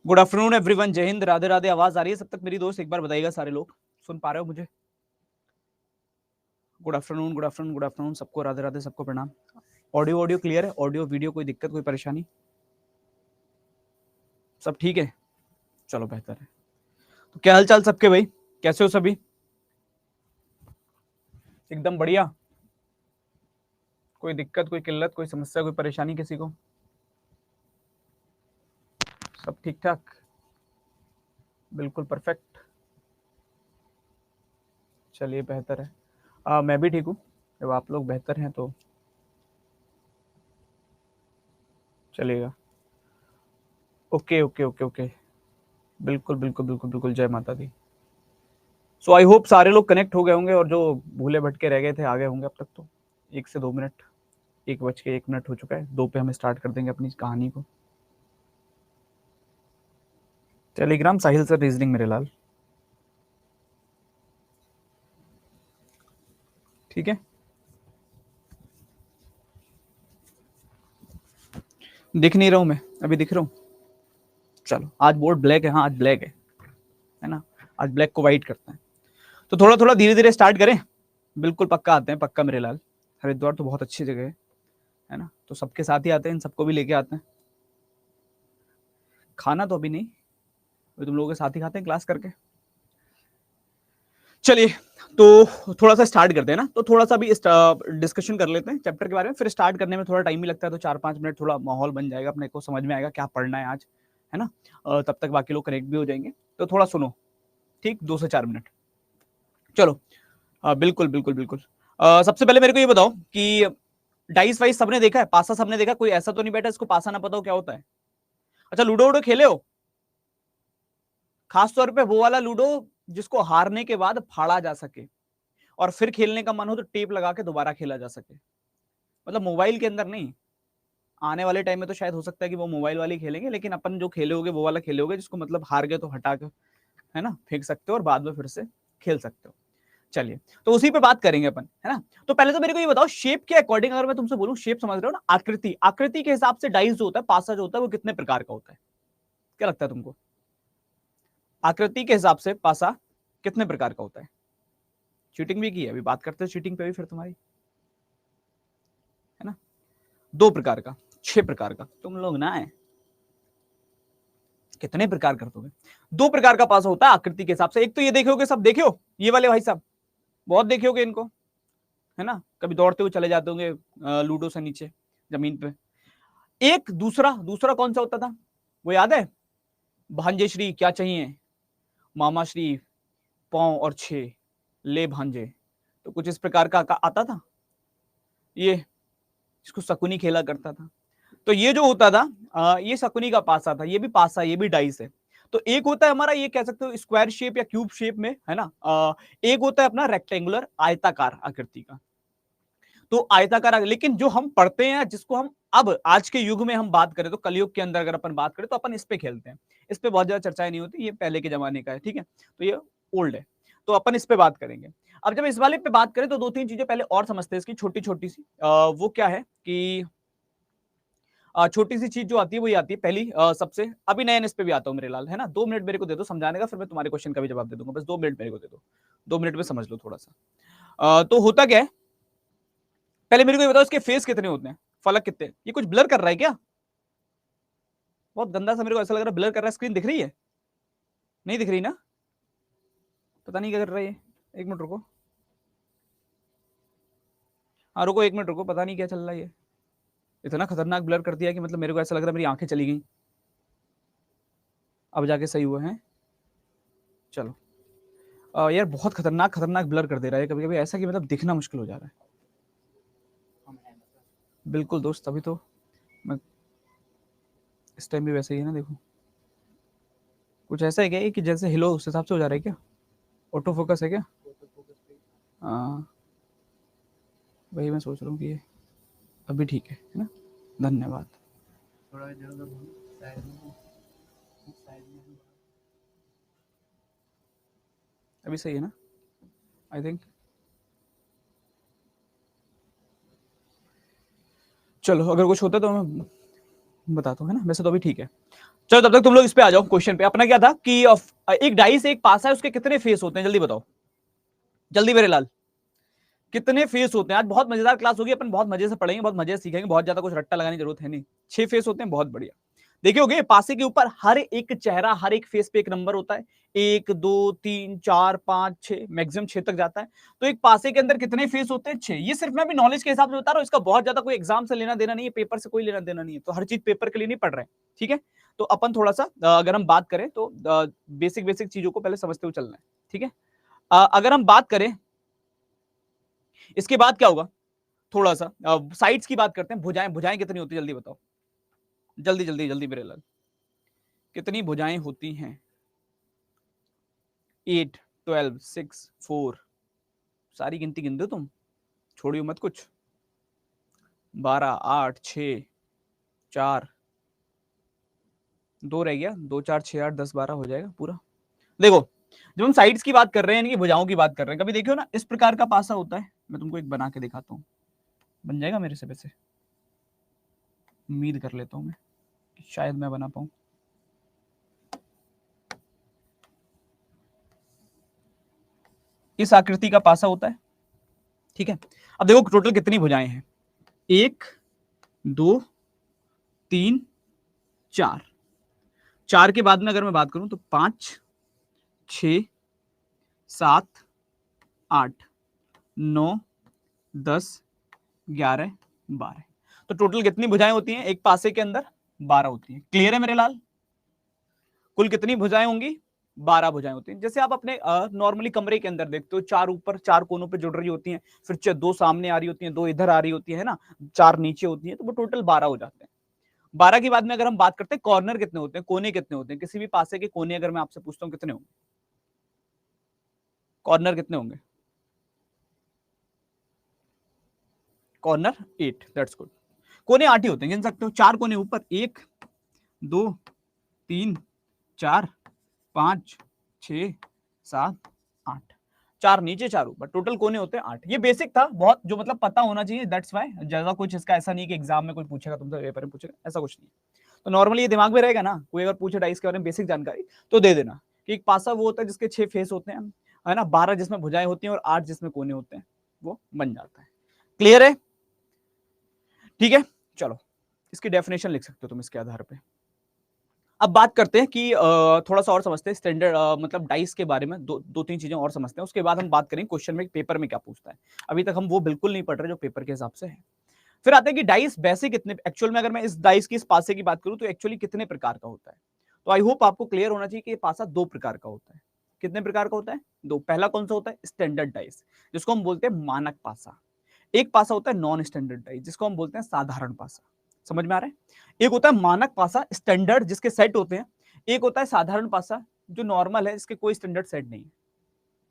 Good afternoon everyone, जय हिंद, राधे राधे। आवाज आ रही है सब तक मेरी दोस्त? एक बार बताइएगा, सारे लोग सुन पा रहे हो मुझे? Good afternoon, good afternoon, good afternoon सबको, राधे राधे, सबको प्रणाम। ऑडियो ऑडियो क्लियर है? ऑडियो वीडियो कोई दिक्कत, कोई परेशानी? सब ठीक है, चलो बेहतर है। तो क्या हाल चाल सबके भाई, कैसे हो सभी? एकदम बढ़िया? कोई दिक्कत, कोई किल्लत, कोई समस्या, कोई परेशानी किसी को? सब ठीक ठाक, बिल्कुल परफेक्ट। चलिए बेहतर है। मैं भी ठीक हूँ। जब आप लोग बेहतर हैं तो चलेगा। ओके ओके ओके ओके, बिल्कुल बिल्कुल बिल्कुल बिल्कुल, जय माता दी। सो आई होप सारे लोग कनेक्ट हो गए होंगे, और जो भूले भटके रह गए थे आ गए होंगे अब तक तो। 1 से 2 मिनट, 1 बज के 1 मिनट हो चुका है। 2 पे हम स्टार्ट कर देंगे अपनी कहानी को। टेलीग्राम साहिल सर रीजनिंग मेरे लाल, ठीक है। दिख नहीं रहा हूं मैं? अभी दिख रहा हूँ? चलो, आज बोर्ड ब्लैक है, हाँ आज ब्लैक है ना। आज ब्लैक को वाइट करते हैं। तो थोड़ा थोड़ा धीरे धीरे स्टार्ट करें। बिल्कुल पक्का आते हैं, पक्का मेरे लाल। हरिद्वार तो बहुत अच्छी जगह है ना, तो सबके साथ ही आते हैं, इन सबको भी लेके आते हैं। खाना तो अभी नहीं, अभी तुम लोगों के साथ ही खाते हैं क्लास करके। चलिए, तो थोड़ा सा स्टार्ट करते हैं ना। तो थोड़ा सा भी डिस्कशन कर लेते हैं चैप्टर के बारे में। फिर स्टार्ट करने में थोड़ा टाइम भी लगता है, तो 4-5 मिनट थोड़ा माहौल बन जाएगा, अपने को समझ में आएगा क्या पढ़ना है आज, है ना। तब तक बाकी लोग कनेक्ट भी हो जाएंगे, तो थोड़ा सुनो, ठीक, 2 से 4 मिनट। चलो, बिल्कुल बिल्कुल बिल्कुल। सबसे पहले मेरे को ये बताओ कि डाइस वाइस सबने देखा है? पासा सबने देखा? कोई ऐसा तो नहीं बैठा इसको पासा ना पता हो क्या होता है? अच्छा, लूडो वूडो खेले हो? खासतौर पे वो वाला लूडो जिसको हारने के बाद फाड़ा जा सके, और फिर खेलने का मन हो तो टेप लगा के दोबारा खेला जा सके। मतलब मोबाइल के अंदर नहीं। आने वाले टाइम में तो शायद हो सकता है कि वो मोबाइल वाले खेलेंगे, लेकिन अपन जो खेले होगे वो वाला खेले होगे, जिसको मतलब हार गए तो हटा के, है ना, फेंक सकते हो और बाद में फिर से खेल सकते हो। चलिए, तो उसी पे बात करेंगे अपन, है ना। तो पहले तो मेरे को ये बताओ, शेप के अकॉर्डिंग अगर मैं तुमसे बोलूं, शेप समझ रहे हो ना, आकृति, आकृति के हिसाब से डाइस जो होता है, पासा जो होता है, वो कितने प्रकार का होता है? क्या लगता है तुमको? आकृति के हिसाब से पासा कितने प्रकार का होता है? चीटिंग भी की है, अभी बात करते हैं चीटिंग पे भी फिर तुम्हारी, है ना। 2 प्रकार का, 6 प्रकार का, तुम लोग ना है कितने प्रकार कर दोगे? 2 प्रकार का पासा होता है आकृति के हिसाब से। एक तो ये देखोगे, सब देखे हो ये वाले भाई साहब, बहुत देखे होगे इनको, है ना। कभी दौड़ते हुए चले जाते होंगे लूडो से नीचे जमीन पे। एक दूसरा, दूसरा कौन सा होता था, वो याद है? भांजे श्री क्या चाहिए, मामा श्री पांव और 6 ले भांजे। तो कुछ इस प्रकार का आता था ये, इसको शकुनी खेला करता था। तो ये जो होता था, ये शकुनी का पासा था। ये भी पासा, ये भी डाइस है। तो एक होता है हमारा, ये कह सकते हो स्क्वायर शेप या क्यूब शेप में, है ना। एक होता है अपना रेक्टेंगुलर, आयताकार आकृति का। तो आयताकार, लेकिन जो हम पढ़ते हैं, जिसको हम अब आज के युग में हम बात करें, तो कलयुग के अंदर अगर अपन बात करें, तो अपन इस पे खेलते हैं। इस पे बहुत ज्यादा चर्चाएं नहीं होती, ये पहले के जमाने का है, ठीक है। तो ये ओल्ड है, तो अपन इस पे बात करेंगे। अब जब इस वाले पे बात करें, तो 2-3 चीजें पहले और समझते हैं इसकी, छोटी छोटी सी। वो क्या है कि छोटी सी चीज जो आती है, वो ये आती है पहली, सबसे अभी नयन इस पे भी आता हूँ मेरे लाल, है ना। 2 मिनट मेरे को दे दो समझाने का, फिर मैं तुम्हारे क्वेश्चन का भी जवाब दे दूंगा। बस 2 मिनट मेरे को दे दो, 2 मिनट में समझ लो थोड़ा सा। तो होता क्या है, पहले मेरे को ये बताओ, इसके फेस कितने होते हैं, फलक कितने? ये कुछ ब्लर कर रहा है क्या? बहुत गंदा सा मेरे को ऐसा लग रहा है, ब्लर कर रहा है। स्क्रीन दिख रही है? नहीं दिख रही ना? पता नहीं क्या कर रहा है ये। 1 मिनट रुको, हाँ रुको 1 मिनट रुको, पता नहीं क्या चल रहा है ये। इतना खतरनाक ब्लर कर दिया कि मतलब मेरे को ऐसा लग रहा है मेरी आंखें चली गई। अब जाके सही हुआ है। चलो, यार बहुत खतरनाक खतरनाक ब्लर कर दे रहा है कभी कभी, ऐसा कि मतलब दिखना मुश्किल हो जा रहा है। बिल्कुल दोस्त, अभी तो मैं इस टाइम भी वैसे ही है ना, देखो कुछ ऐसा है क्या कि जैसे हिलो उस हिसाब से हो जा रहा है क्या? ऑटो फोकस है क्या? हाँ, वही मैं सोच रहा हूँ कि ये अभी ठीक है ना। धन्यवाद। थोड़ा इधर उधर साइड में, अभी सही है ना, आई थिंक। चलो, अगर कुछ होता तो मैं बताता हूँ, है ना, वैसे तो अभी ठीक है। चलो तब तक तुम लोग इस पे आ जाओ, क्वेश्चन पे। अपना क्या था कि एक डाइस एक पासा है, उसके कितने फेस होते हैं, जल्दी बताओ, जल्दी मेरे लाल, कितने फेस होते हैं? आज बहुत मजेदार क्लास होगी, अपन बहुत मजे से पढ़ेंगे, बहुत मजे से सीखेंगे, बहुत ज्यादा कुछ रट्टा लगाने की जरूरत है नहीं। 6 फेस होते हैं, बहुत बढ़िया। देखियोगे पासे के ऊपर हर एक चेहरा, हर एक फेस पे एक नंबर होता है, 1 2 3 4 5 6, मैक्सिमम 6 तक जाता है। तो एक पासे के अंदर कितने फेस होते हैं? 6। ये सिर्फ मैं भी नॉलेज के हिसाब से बता रहा हूँ, इसका बहुत ज्यादा कोई एग्जाम से लेना देना नहीं है, पेपर से कोई लेना देना नहीं है, तो हर चीज पेपर के लिए नहीं पढ़ रहे हैं, ठीक है। तो अपन थोड़ा सा अगर हम बात करें तो बेसिक बेसिक चीजों को पहले समझते हुए चलना है, ठीक है। अगर हम बात करें इसके बाद क्या होगा, थोड़ा सा साइड्स की बात करते हैं। भुजाएं, भुजाएं कितनी होती है, जल्दी बताओ, जल्दी जल्दी जल्दी मेरे लाल, कितनी भुजाएं होती हैं? 8 12 6 4, सारी गिनती गिन दो तुम, छोड़ियो मत कुछ। 12 8 6 4, 2 रह गया, 2 4 6 8 10 12 हो जाएगा पूरा। देखो जब हम साइड्स की बात कर रहे हैं, यानी कि भुजाओं की बात कर रहे हैं, कभी देखियो ना इस प्रकार का पासा होता है। मैं तुमको एक बना के दिखाता हूँ, बन जाएगा मेरे से? वैसे उम्मीद कर लेता हूँ मैं कि शायद मैं बना पाऊं। इस आकृति का पासा होता है, ठीक है। अब देखो टोटल कितनी भुजाएं हैं, 1 2 3 4, 4 के बाद में अगर मैं बात करूं तो 5 6 7 8 9 10 11 12। तो टोटल कितनी भुजाएं होती हैं एक पासे के अंदर? 12 होती हैं। क्लियर है मेरे लाल? कुल कितनी भुजाएं होंगी? 12 भुजाएं होती हैं। जैसे आप अपने नॉर्मली कमरे के अंदर देखते हो, 4 ऊपर 4 कोनों पे जुड़ रही होती हैं, फिर 2 सामने आ रही होती हैं, 2 इधर आ रही होती है ना, 4 नीचे होती हैं, तो वो टोटल 12 हो जाते हैं। 12 के बाद में अगर हम बात करते हैं कॉर्नर कितने होते हैं, कोने कितने होते हैं, किसी भी पासे के कोने अगर मैं आपसे पूछता हूं कितने होंगे, कॉर्नर कितने होंगे? Corner 8, that's good. कोने 8 ही होते हैं, गिन सकते हो। 4 कोने ऊपर, 1 2 3 4 5 6 7 8, 4 नीचे 4 ऊपर, टोटल कोने होते हैं 8। ये बेसिक था बहुत, जो मतलब पता होना चाहिए, दैट्स व्हाई। ज्यादा कुछ इसका ऐसा नहीं कि एग्जाम में कोई पूछेगा तुमसे, पेपर में पूछेगा, ऐसा कुछ नहीं। तो नॉर्मली ये दिमाग में रहेगा ना, कोई अगर पूछे डाइस के बारे में बेसिक जानकारी तो दे देना कि एक पासा वो होता है जिसके 6 फेस होते हैं, है ना, 12 जिसमें भुजाएं होती हैं और 8 जिसमें कोने होते हैं, वो बन जाता है। क्लियर है? ठीक है, चलो इसकी डेफिनेशन लिख सकते हो तुम इसके आधार पे। अब बात करते हैं कि थोड़ा सा और समझते हैं स्टैंडर्ड मतलब डाइस के बारे में, दो तीन चीजें और समझते हैं, उसके बाद हम बात करेंगे क्वेश्चन में पेपर में क्या पूछता है। अभी तक हम वो बिल्कुल नहीं पढ़ रहे जो पेपर के हिसाब से है। फिर आते हैं कि डाइस वैसे कितने, एक्चुअल में अगर मैं इस डाइस की इस पासे की बात करूं तो एक्चुअली कितने प्रकार का होता है। तो आई होप आपको क्लियर होना चाहिए कि ये पासा 2 प्रकार का होता है। कितने प्रकार का होता है? 2। पहला कौन सा होता है? स्टैंडर्ड डाइस, जिसको हम बोलते हैं मानक पासा। एक पासा होता है नॉन स्टैंडर्ड डाइस, जिसको हम बोलते हैं साधारण पासा। समझ में आ रहा है? एक होता है मानक पासा स्टैंडर्ड, जिसके सेट होते हैं। एक होता है साधारण पासा जो नॉर्मल है, जिसके कोई स्टैंडर्ड सेट नहीं है।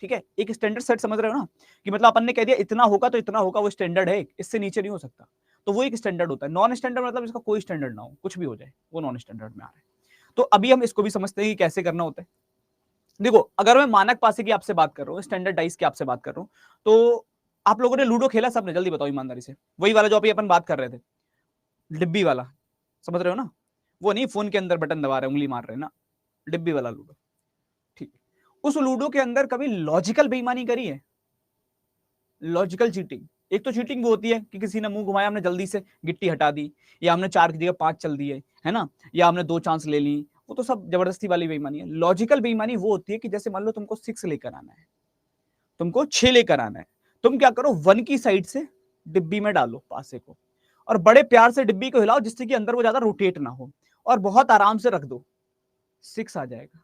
ठीक है, एक स्टैंडर्ड सेट समझ रहे हो ना, कि मतलब अपन ने कह दिया इतना होगा तो इतना होगा, वो स्टैंडर्ड है, इससे नीचे नहीं हो सकता, तो वो एक स्टैंडर्ड होता है। नॉन स्टैंडर्ड मतलब इसका कोई स्टैंडर्ड ना हो, कुछ भी हो जाए, वो नॉन स्टैंडर्ड में आ रहा है। तो अभी हम इसको भी समझते हैं कि कैसे करना होता है। देखो अगर मैं मानक पासे की आपसे बात कर रहा हूँ, स्टैंडर्ड डाइस की आपसे बात कर रहा हूँ, तो आप लोगों ने लूडो खेला सबने? जल्दी बताओ ईमानदारी से, वही वाला जो अभी अपन बात कर रहे थे, डिब्बी वाला, समझ रहे हो ना? वो नहीं फोन के अंदर बटन दबा रहे उंगली मार रहे ना, डिब्बी वाला लूडो। ठीक, उस लूडो के अंदर कभी लॉजिकल बेईमानी करी है? Logical cheating. एक तो चीटिंग वो होती है कि किसी ने मुंह घुमाया, हमने जल्दी से गिट्टी हटा दी, या हमने 4 की जगह 5 चल दिए, है ना, या हमने 2 चांस ले ली, वो तो सब जबरदस्ती वाली बेईमानी है। लॉजिकल बेईमानी वो होती है कि जैसे मान लो तुमको 6 लेकर आना है, तुमको 6 लेकर आना है, तुम क्या करो, 1 की साइड से डिब्बी में डालो पासे को, और बड़े प्यार से डिब्बी को हिलाओ जिससे कि अंदर वो ज्यादा रोटेट ना हो, और बहुत आराम से रख दो, 6 आ जाएगा,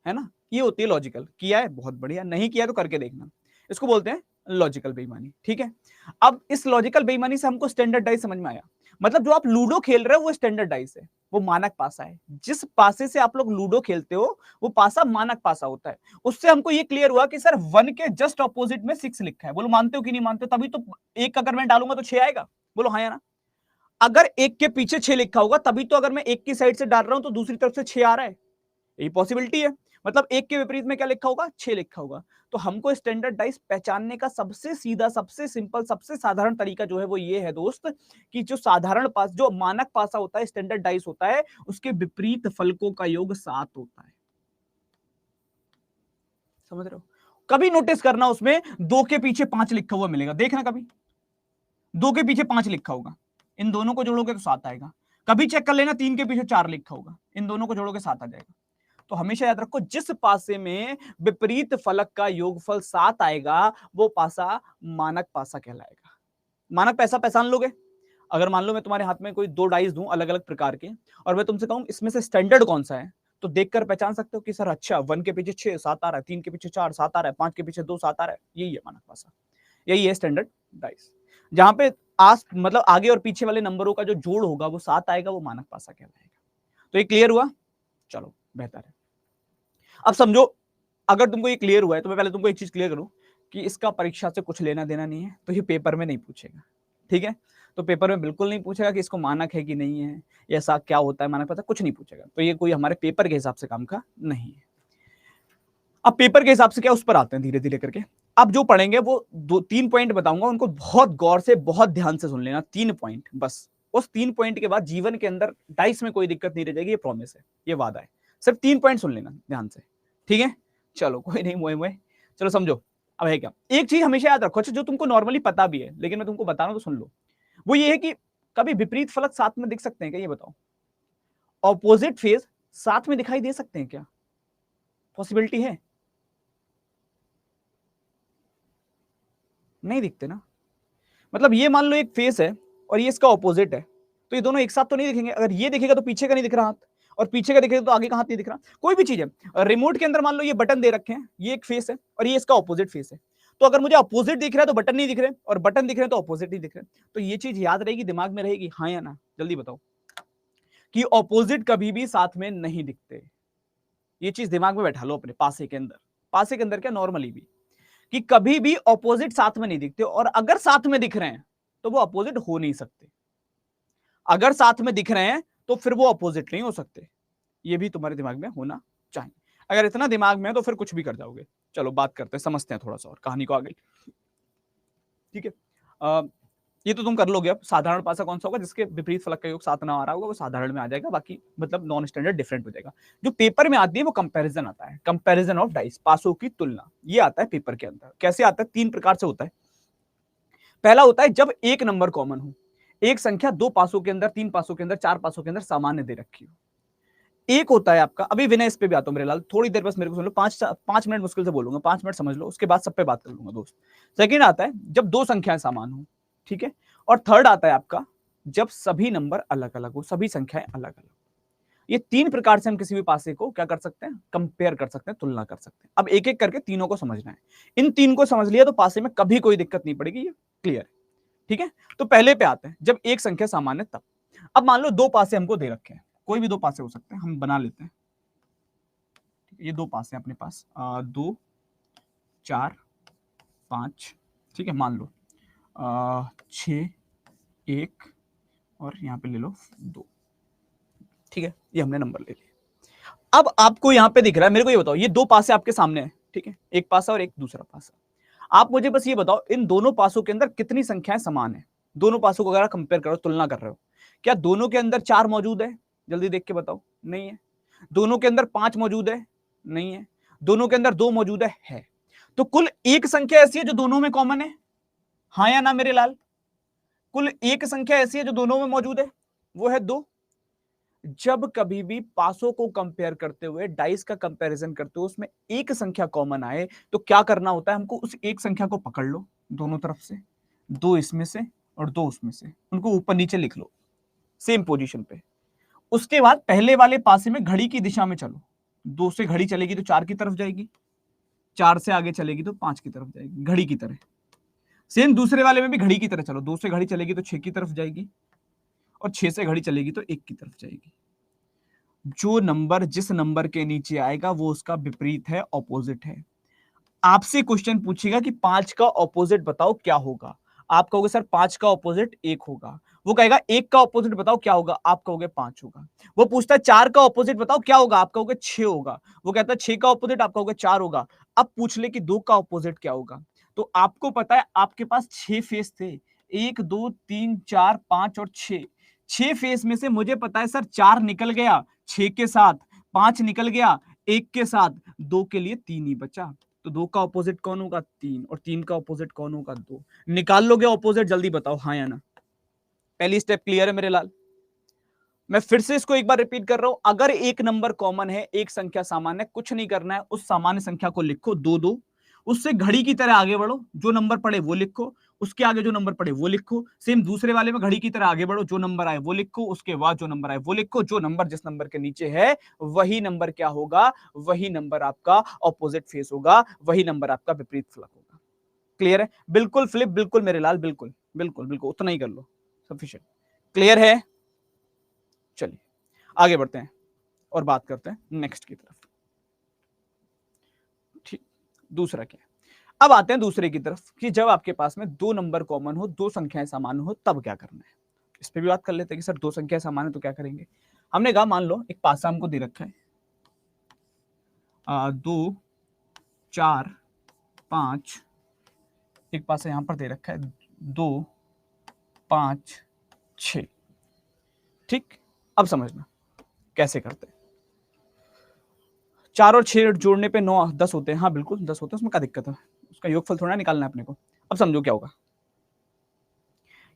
है ना। ये होती है लॉजिकल। किया है बहुत बढ़िया, नहीं किया तो करके देखना, इसको बोलते हैं लॉजिकल बेईमानी। ठीक है, अब इस लॉजिकल बेईमानी से हमको स्टैंडर्ड डाइस समझ में आया। मतलब जो आप लूडो खेल रहे हो वो स्टैंडर्ड डाइस है, वो मानक पासा है। जिस पासे से आप लोग लूडो खेलते हो वो पासा मानक पासा होता है। उससे हमको ये क्लियर हुआ कि सर 1 के जस्ट ऑपोजिट में 6 लिखा है। बोलो मानते हो कि नहीं मानते हो? तभी तो 1 अगर मैं डालूंगा तो 6 आएगा, बोलो हाँ या ना। अगर 1 के पीछे 6 लिखा होगा तभी तो अगर मैं 1 की साइड से डाल रहा हूं तो दूसरी तरफ से 6 आ रहा है, यही पॉसिबिलिटी है। मतलब 1 के विपरीत में क्या लिखा होगा, 6 लिखा होगा। तो हमको स्टैंडर्ड डाइस पहचानने का सबसे सीधा, सबसे सिंपल, सबसे साधारण तरीका जो है वो ये है दोस्त, कि जो साधारण पास, जो मानक पासा होता है, स्टैंडर्ड डाइस होता है, उसके विपरीत फलकों का योग 7 होता है। समझ रहे हो? कभी नोटिस करना उसमें 2 के पीछे 5 लिखा हुआ मिलेगा, देखना कभी 2 के पीछे 5 लिखा होगा, इन दोनों को जोड़ोगे तो 7 आएगा। कभी चेक कर लेना 3 के पीछे 4 लिखा होगा, इन दोनों को जोड़ोगे 7 आ जाएगा। तो हमेशा याद रखो, जिस पासे में विपरीत फलक का योगफल 7 आएगा वो पासा मानक पासा कहलाएगा। मानक पैसा पहचान लोगे? अगर मान लो मैं तुम्हारे हाथ में कोई 2 डाइस दूं अलग अलग प्रकार के, और मैं तुमसे कहूं इसमें से स्टैंडर्ड कौन सा है, तो देखकर पहचान सकते हो कि सर अच्छा 1 के पीछे 6 7 आ रहा है, 3 के पीछे 4 7 आ रहा है, 5 के पीछे 2 7 आ रहा है, यही है मानक पासा, यही है स्टैंडर्ड डाइस। जहां पे आस मतलब आगे और पीछे वाले नंबरों का जो जोड़ होगा वो 7 आएगा, वो मानक पासा कहलाएगा। तो ये क्लियर हुआ? चलो बेहतर है। अब समझो, अगर तुमको ये क्लियर हुआ है तो मैं पहले तुमको एक चीज क्लियर करूं कि इसका परीक्षा से कुछ लेना देना नहीं है, तो ये पेपर में नहीं पूछेगा, ठीक है? तो पेपर में बिल्कुल नहीं पूछेगा कि इसको मानक है कि नहीं है, ऐसा क्या होता है मानक पता, कुछ नहीं पूछेगा। तो ये कोई हमारे पेपर के हिसाब से काम का नहीं है। अब पेपर के हिसाब से क्या, उस पर आते हैं धीरे धीरे करके। अब जो पढ़ेंगे वो 2-3 पॉइंट बताऊंगा, उनको बहुत गौर से बहुत ध्यान से सुन लेना, 3 पॉइंट बस। उस 3 पॉइंट के बाद जीवन के अंदर डाइस में कोई दिक्कत नहीं रह जाएगी, ये प्रॉमिस है, ये वादा है। सिर्फ 3 पॉइंट सुन लेना ध्यान से, ठीक है? चलो कोई नहीं, मोए मोए, चलो समझो। अब है क्या, एक चीज हमेशा याद रखो, जो तुमको नॉर्मली पता भी है लेकिन मैं तुमको बता रहा हूं तो सुन लो। वो ये है कि कभी विपरीत फलक साथ में दिख सकते हैं क्या, ये बताओ? ऑपोजिट फेज साथ में दिखाई दे सकते हैं क्या? पॉसिबिलिटी है? नहीं दिखते ना। मतलब ये मान लो एक फेस है और ये इसका ऑपोजिट है, तो ये दोनों एक साथ तो नहीं दिखेंगे। अगर ये दिखेगा तो पीछे का नहीं दिख रहा हाथ, और पीछे का दिखेगा तो आगे का हाथ नहीं दिख रहा। कोई भी चीज है, रिमोट के अंदर मान लो ये बटन दे रखे हैं, ये एक फेस है और ये इसका ऑपोजिट फेस है, तो अगर मुझे ऑपोजिट दिख रहा है तो बटन नहीं दिख रहे, और बटन दिख रहे हैं तो ऑपोजिट नहीं दिख रहे। तो ये चीज याद रहेगी, दिमाग में रहेगी, हाँ या ना? जल्दी बताओ कि ऑपोजिट कभी भी साथ में नहीं दिखते। ये चीज दिमाग में बैठा लो अपने पासे के अंदर, पासे के अंदर क्या, नॉर्मली भी, कि कभी भी ऑपोजिट साथ में नहीं दिखते, और अगर साथ में दिख रहे हैं तो वो अपोजिट हो नहीं सकते। अगर साथ में दिख रहे हैं तो फिर वो अपोजिट नहीं हो सकते। ये भी तुम्हारे दिमाग में होना चाहिए। अगर इतना दिमाग में है तो फिर कुछ भी कर जाओगे। चलो बात करते हैं, समझते हैं थोड़ा सा और कहानी को आगे, ठीक है? ये तो तुम कर लोगे। अब साधारण पासा कौन सा होगा, जिसके विपरीत फलक का योग 7 ना आ रहा होगा, वो साधारण में आ जाएगा, बाकी मतलब नॉन स्टैंडर्ड डिफरेंट हो जाएगा। जो पेपर में आती है वो कंपैरिजन आता है, कंपैरिजन ऑफ डाइस, पासों की तुलना, ये आता है पेपर के अंदर। कैसे आता है? 3 प्रकार से होता है। पहला होता है जब एक नंबर कॉमन हो, एक संख्या 2 पासों के अंदर, 3 पासों के अंदर, 4 पासों के अंदर सामान्य दे रखी हो। एक होता है आपका, अभी विनय इस पे भी आता हूं मेरे लाल, थोड़ी देर बस मेरे को सुन लो, 5 मिनट मुश्किल से बोलूंगा, 5 मिनट समझ लो, उसके बाद सब पे बात कर लूंगा दोस्त। सेकंड आता है जब 2 संख्याएं समान हो, ठीक है? और थर्ड आता है आपका जब सभी नंबर अलग अलग हो, सभी संख्याएं अलग अलग। ये 3 प्रकार से हम किसी भी पासे को क्या कर सकते हैं, कंपेयर कर सकते हैं, तुलना कर सकते हैं। अब एक एक करके तीनों को समझना है। इन 3 को समझ लिया तो पासे में कभी कोई दिक्कत नहीं पड़ेगी, ये क्लियर है, ठीक है? तो पहले पे आते हैं जब एक संख्या सामान्य तब। अब मान लो 2 पासे हमको दे रखे हैं, कोई भी 2 पासे हो सकते हैं, हम बना लेते हैं। ये 2 पासे अपने पास 2 4 5, ठीक है? मान लो 6 1 और यहाँ पे ले लो 2, ठीक है? ये हमने नंबर ले लिया। अब आपको यहाँ पे दिख रहा है, मेरे को ये बताओ, ये 2 पासे आपके सामने है, ठीक है? एक पासा और एक दूसरा पासा। आप मुझे बस ये बताओ, इन दोनों पासों के अंदर कितनी संख्याएं समान है? दोनों पासों को अगर आप कंपेयर करो, तुलना कर रहे हो, क्या दोनों के अंदर 4 मौजूद है? जल्दी देख के बताओ। नहीं है। दोनों के अंदर 5 मौजूद है? नहीं है। दोनों के अंदर 2 मौजूद है। तो कुल एक संख्या ऐसी है जो दोनों में कॉमन है, हाँ या ना मेरे लाल? कुल एक संख्या ऐसी है जो दोनों में मौजूद है, वो है 2। जब कभी भी पासों को कंपेयर करते हुए, डाइस का कंपैरिजन करते हुए उसमें एक संख्या कॉमन आए, तो क्या करना होता है हमको? उस एक संख्या को पकड़ लो दोनों तरफ से, 2 इसमें से और 2 उसमें से, उनको ऊपर नीचे लिख लो सेम पोजीशन पे। उसके बाद पहले वाले पासे में घड़ी की दिशा में चलो, 2 से घड़ी चलेगी तो 4 की तरफ जाएगी, 4 से आगे चलेगी तो 5 की तरफ जाएगी, घड़ी की तरह। सेम दूसरे वाले में भी घड़ी की तरह चलो, 2 से घड़ी चलेगी तो 6 की तरफ जाएगी, और 6 से घड़ी चलेगी तो 1 की तरफ जाएगी। जो नंबर जिस नंबर के नीचे आएगा वो उसका विपरीत है, ऑपोजिट है। आपसे क्वेश्चन पूछेगा कि 5 का ऑपोजिट बताओ क्या होगा, आप कहोगे सर 5 का ऑपोजिट 1 होगा, वो कहेगा 1 का ऑपोजिट बताओ क्या होगा, आप कहोगे 5 होगा। वो पूछता है 4 का ऑपोजिट बताओ क्या होगा, आप कहोगे 6 होगा। वो कहता है 6 का ऑपोजिट, आप कहोगे 4 होगा। अब पूछ ले कि 2 का ऑपोजिट क्या होगा। तो आपको पता है आपके पास 6 फेस थे, 1 2 3 4 5 और 6। 6 फेस में से मुझे पता है सर 4 निकल गया 6 के साथ, 5 निकल गया 1 के साथ, 2 के लिए 3 ही बचा। तो 2 का ऑपोजिट कौन होगा, 3, और 3 का ऑपोजिट कौन होगा, 2। निकाल लोगे ऑपोजिट, जल्दी बताओ हाँ या ना। पहली स्टेप क्लियर है मेरे लाल। मैं फिर से इसको एक बार रिपीट कर रहा हूं, अगर एक नंबर कॉमन है, एक संख्या सामान्य, कुछ नहीं करना है, उस सामान्य संख्या को लिखो 2 2, उससे घड़ी की तरह आगे बढ़ो, जो नंबर पड़े वो लिखो, उसके आगे जो नंबर पड़े वो लिखो। सेम दूसरे वाले में घड़ी की तरह आगे बढ़ो, जो नंबर आए वो लिखो, उसके बाद जो नंबर आए वो लिखो, जो नंबर जिस नंबर के नीचे है वही नंबर क्या होगा, वही नंबर आपका ऑपोजिट फेस होगा, वही नंबर आपका विपरीत फलक होगा। क्लियर है? बिल्कुल फ्लिप, बिल्कुल मेरे लाल, बिल्कुल बिल्कुल बिल्कुल, उतना ही कर लो, सफिशिएंट। क्लियर है? चलिए आगे बढ़ते हैं और बात करते हैं नेक्स्ट की तरफ। ठीक, दूसरा क्या है, अब आते हैं दूसरे की तरफ कि जब आपके पास में 2 नंबर कॉमन हो, 2 संख्याएं समान हो, तब क्या करना है। इस पे भी बात कर लेते हैं कि सर 2 संख्याएं समान है तो क्या करेंगे। हमने कहा मान लो एक पासा हमको दे रखा है 2 4 5, एक पासा यहां पर दे रखा है 2 5 6। ठीक, अब समझना कैसे करते हैं। 4 और 6 जोड़ने पे 9 10 होते हैं, हाँ बिल्कुल 10 होते हैं, उसमें क्या दिक्कत है, उसका योगफल थोड़ा निकालना है अपने को। अब समझो क्या होगा,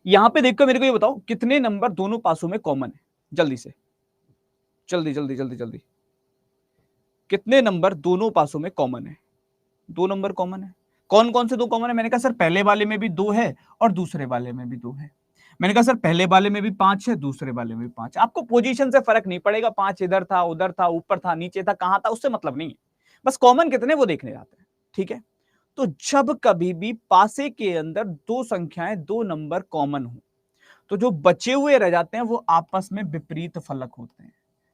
यहां पे देखकर मेरे को ये बताओ कितने नंबर दोनों पासों में कॉमन है, जल्दी से, जल्दी जल्दी जल्दी जल्दी, कितने नंबर दोनों पासों में कॉमन है। 2 नंबर कॉमन है। कौन कौन से 2 कॉमन है, मैंने कहा सर पहले वाले में भी 2 है और दूसरे वाले में भी 2 है। मैंने कहा सर पहले वाले में भी 5 है, दूसरे वाले में भी 5। आपको पोजीशन से फर्क नहीं पड़ेगा, 5 इधर था, उधर था, ऊपर था, नीचे था, कहां था, उससे मतलब नहीं है, बस कॉमन कितने वो देखने जाते हैं। ठीक है, तो जब कभी भी पासे के अंदर 2 संख्याएं, 2 नंबर कॉमन हो, तो जो बचे हुए रह जाते हैं वो आपस में विपरीत फलक होते हैं।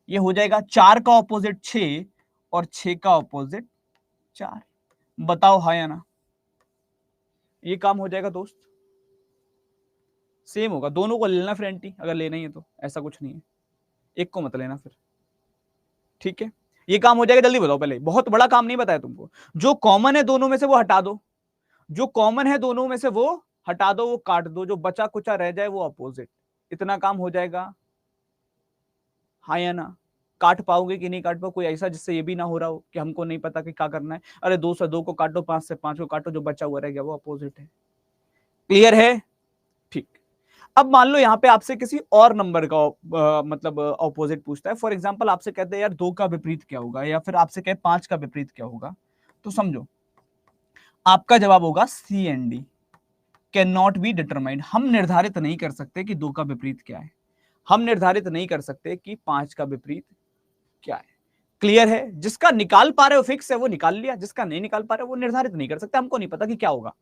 ये हो जाएगा 4 का ऑपोजिट 6 और 6 का ऑपोजिट 4। बताओ हाँ या ना, ये काम हो जाएगा दोस्त। सेम होगा, दोनों को लेना फ्रेंटी, अगर लेना ही है तो, ऐसा कुछ नहीं है, एक को मत लेना फिर। ठीक है, ये काम हो जाएगा, जल्दी बताओ, पहले बहुत बड़ा काम नहीं बताया तुमको। जो कॉमन है दोनों में से वो हटा दो, जो कॉमन है दोनों में से वो हटा दो, वो काट दो, जो बचा कुचा रह जाए वो अपोजिट। इतना काम हो जाएगा, हाँ या ना। काट पाओगे कि नहीं काट पाओ, कोई ऐसा जिससे ये भी ना हो रहा हो कि हमको नहीं पता कि क्या करना है। अरे 2 से 2 को काटो, 5 से 5 को काटो, जो बचा हुआ रह गया वो अपोजिट है। क्लियर है? ठीक। अब मान लो यहाँ पे आपसे किसी और नंबर का मतलब ऑपोजिट पूछता है। फॉर एग्जांपल आपसे कहते हैं यार 2 का विपरीत क्या होगा, या फिर आपसे कहे 5 का विपरीत क्या होगा, तो समझो आपका जवाब होगा C and D, can not be determined. हम निर्धारित नहीं कर सकते कि 2 का विपरीत क्या है, हम निर्धारित नहीं कर सकते कि 5 का विपरीत क्या है। क्लियर है? जिसका निकाल पा रहे हो फिक्स है वो निकाल लिया, जिसका नहीं निकाल पा रहे हो वो निर्धारित नहीं कर सकते। हमको नहीं पता कि क्या होगा,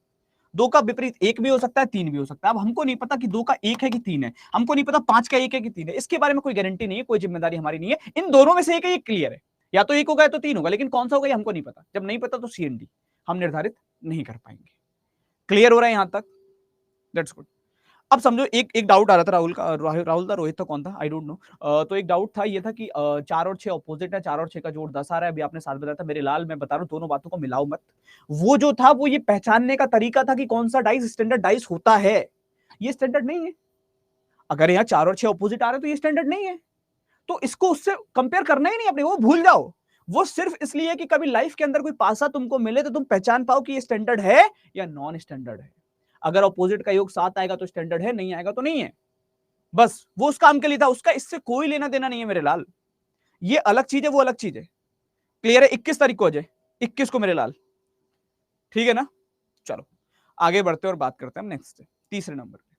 2 का विपरीत 1 भी हो सकता है, 3 भी हो सकता है। अब हमको नहीं पता कि 2 का 1 है कि 3 है, हमको नहीं पता 5 का 1 है कि 3 है, इसके बारे में कोई गारंटी नहीं है, कोई जिम्मेदारी हमारी नहीं है। इन दोनों में से एक है, ये क्लियर है, या तो 1 होगा या तो 3 होगा, लेकिन कौन सा होगा ये हमको नहीं पता। जब नहीं पता तो सी एंड डी हम निर्धारित नहीं कर पाएंगे। क्लियर हो रहा है यहां तक? That's good. अब समझो एक एक डाउट आ रहा था राहुल का, राहुल था, रोहित था, कौन था, आई डोंट नो। तो एक डाउट था, ये था कि 4 और 6 ऑपोजिट है, 4 और 6 का जोड़ 10 आ रहा है। अभी आपने 7 बताया था, मेरे लाल मैं बता रहा हूँ दोनों बातों को मिलाओ मत। वो जो था वो ये पहचानने का तरीका था कि कौन सा डाइस स्टैंडर्ड डाइस होता है, ये स्टैंडर्ड नहीं है। अगर यहाँ 4 और 6 ऑपोजिट आ रहे हैं तो ये स्टैंडर्ड नहीं है, तो इसको उससे कंपेयर करना ही नहीं अपने, वो भूल जाओ। वो सिर्फ इसलिए कि कभी लाइफ के अंदर कोई पासा तुमको मिले तो तुम पहचान पाओ कि ये स्टैंडर्ड है या नॉन स्टैंडर्ड है। अगर ऑपोजिट का योग 7 आएगा तो स्टैंडर्ड है, नहीं आएगा तो नहीं है। बस वो उस काम के लिए था, उसका इससे कोई लेना देना नहीं है मेरे लाल। ये अलग चीज है, वो अलग चीज है। क्लियर है? 21 तारीख को अजय, 21 को मेरे लाल, ठीक है ना। चलो आगे बढ़ते और बात करते हैं नेक्स्ट तीसरे नंबर पे।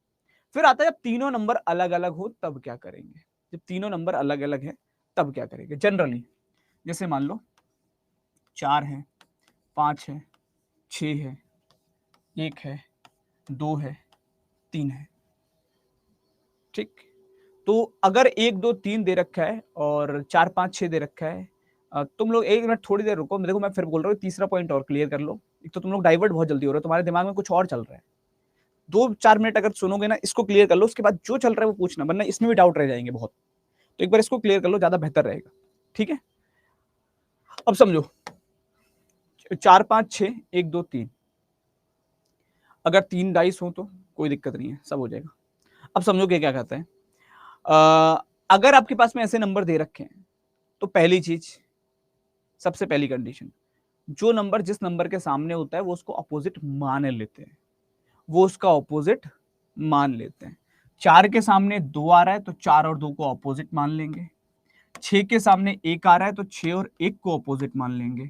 फिर आता है जब तीनों नंबर अलग अलग हो तब क्या करेंगे। जब तीनों नंबर अलग अलग है तब क्या करेंगे। जनरली जैसे मान लो 4 है, 5 है, 6 है, 1 है, 2 है, 3 है। ठीक, तो अगर 1 2 3 दे रखा है और 4 5 6 दे रखा है, तुम लोग एक मिनट थोड़ी देर रुको, देखो मैं फिर बोल रहा हूँ, तीसरा पॉइंट और क्लियर कर लो। एक तो तुम लोग डाइवर्ट बहुत जल्दी हो रहे हो, तुम्हारे दिमाग में कुछ और चल रहा है। 2-4 मिनट अगर सुनोगे ना, इसको क्लियर कर लो, उसके बाद जो चल रहा है वो पूछना, वरना इसमें भी डाउट रह जाएंगे बहुत। तो एक बार इसको क्लियर कर लो, ज्यादा बेहतर रहेगा। ठीक है, अब समझो 4 5 6 1 2 3, अगर 3 डाइस हो तो कोई दिक्कत नहीं है, सब हो जाएगा। अब समझो कि क्या कहते हैं, अगर आपके पास में ऐसे नंबर दे रखे हैं तो पहली चीज, सबसे पहली कंडीशन, जो नंबर जिस नंबर के सामने होता है वो उसको अपोजिट मान लेते हैं, वो उसका ऑपोजिट मान लेते हैं। 4 के सामने 2 आ रहा है तो 4 और 2 को ऑपोजिट मान लेंगे। 6 के सामने 1 आ रहा है तो 6 और 1 को ऑपोजिट मान लेंगे।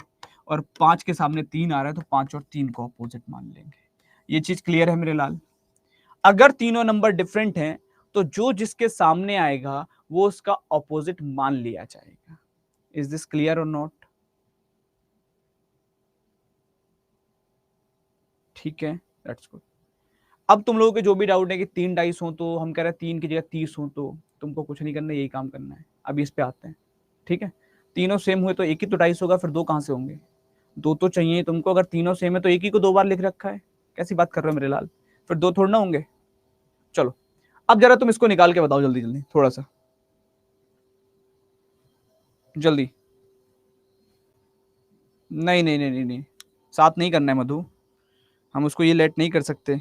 और 5 के सामने 3 आ रहा है तो 5 और 3 को ऑपोजिट मान लेंगे। ये चीज क्लियर है मेरे लाल? अगर तीनों नंबर डिफरेंट हैं तो जो जिसके सामने आएगा वो उसका ऑपोजिट मान लिया जाएगा। इज दिस क्लियर और नॉट? ठीक है, दैट्स गुड। अब तुम लोगों के जो भी डाउट है कि 3 डाइस हो तो हम कह रहे हैं 3 की जगह 30 हो, तो तुमको कुछ नहीं करना, यही काम करना है। अभी इस पे आते हैं। ठीक है, तीनों सेम हुए तो एक ही तो डाइस होगा, फिर 2 कहां से होंगे? 2 तो चाहिए तुमको। अगर तीनों सेम है तो एक ही को 2 बार लिख रखा है, कैसी बात कर रहे हो मेरे लाल? फिर 2 थोड़ा ना होंगे। चलो अब जरा तुम इसको निकाल के बताओ जल्दी जल्दी, थोड़ा सा जल्दी। नहीं नहीं नहीं नहीं नहीं, साथ नहीं करना है मधु, हम उसको ये लेट नहीं कर सकते।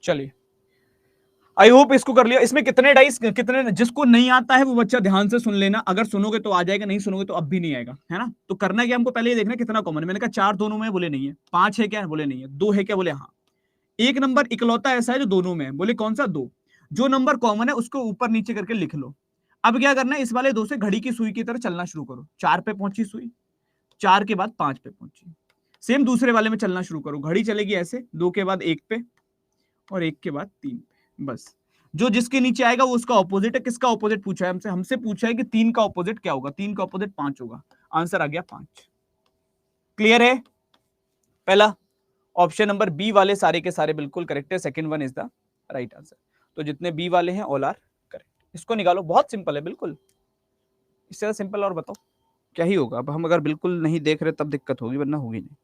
चलिए, आई होप इसको कर लिया। इसमें कितने डाइस, कितने, जिसको नहीं आता है वो बच्चा ध्यान से सुन लेना, अगर सुनोगे तो आ जाएगा, नहीं सुनोगे तो अब भी नहीं आएगा, है ना? तो करना क्या हमको, पहले ये देखना कितना कॉमन है। मैंने कहा 4 दोनों में, बोले नहीं है। 5 है क्या, बोले नहीं है। 2 है क्या, बोले हाँ। एक नंबर इकलौता ऐसा है जो दोनों में है, बोले कौन सा, 2। जो नंबर कॉमन है उसको ऊपर नीचे करके लिख लो। अब क्या करना है, इस वाले 2 से घड़ी की सुई की तरह चलना शुरू करो। 4 पे पहुंची सुई, 4 के बाद 5 पे पहुंची। सेम दूसरे वाले में चलना शुरू करो, घड़ी चलेगी ऐसे, 2 के बाद 1 पे और 1 के बाद 3 पे, बस। जो जिसके नीचे आएगा वो उसका ऑपोजिट है। किसका ऑपोजिट पूछा है हमसे? हमसे पूछा है कि 3 का ऑपोजिट क्या होगा। 3 का ऑपोजिट 5 होगा। आंसर आ गया 5। क्लियर है? पहला ऑप्शन नंबर बी वाले सारे के सारे बिल्कुल करेक्ट है। Second one is the right answer. तो जितने बी वाले हैं ऑल आर करेक्ट। इसको निकालो, बहुत सिंपल है बिल्कुल। इससे ज्यादा सिंपल और बताओ क्या ही होगा। अब हम अगर बिल्कुल नहीं देख रहे तब दिक्कत होगी, वरना होगी नहीं।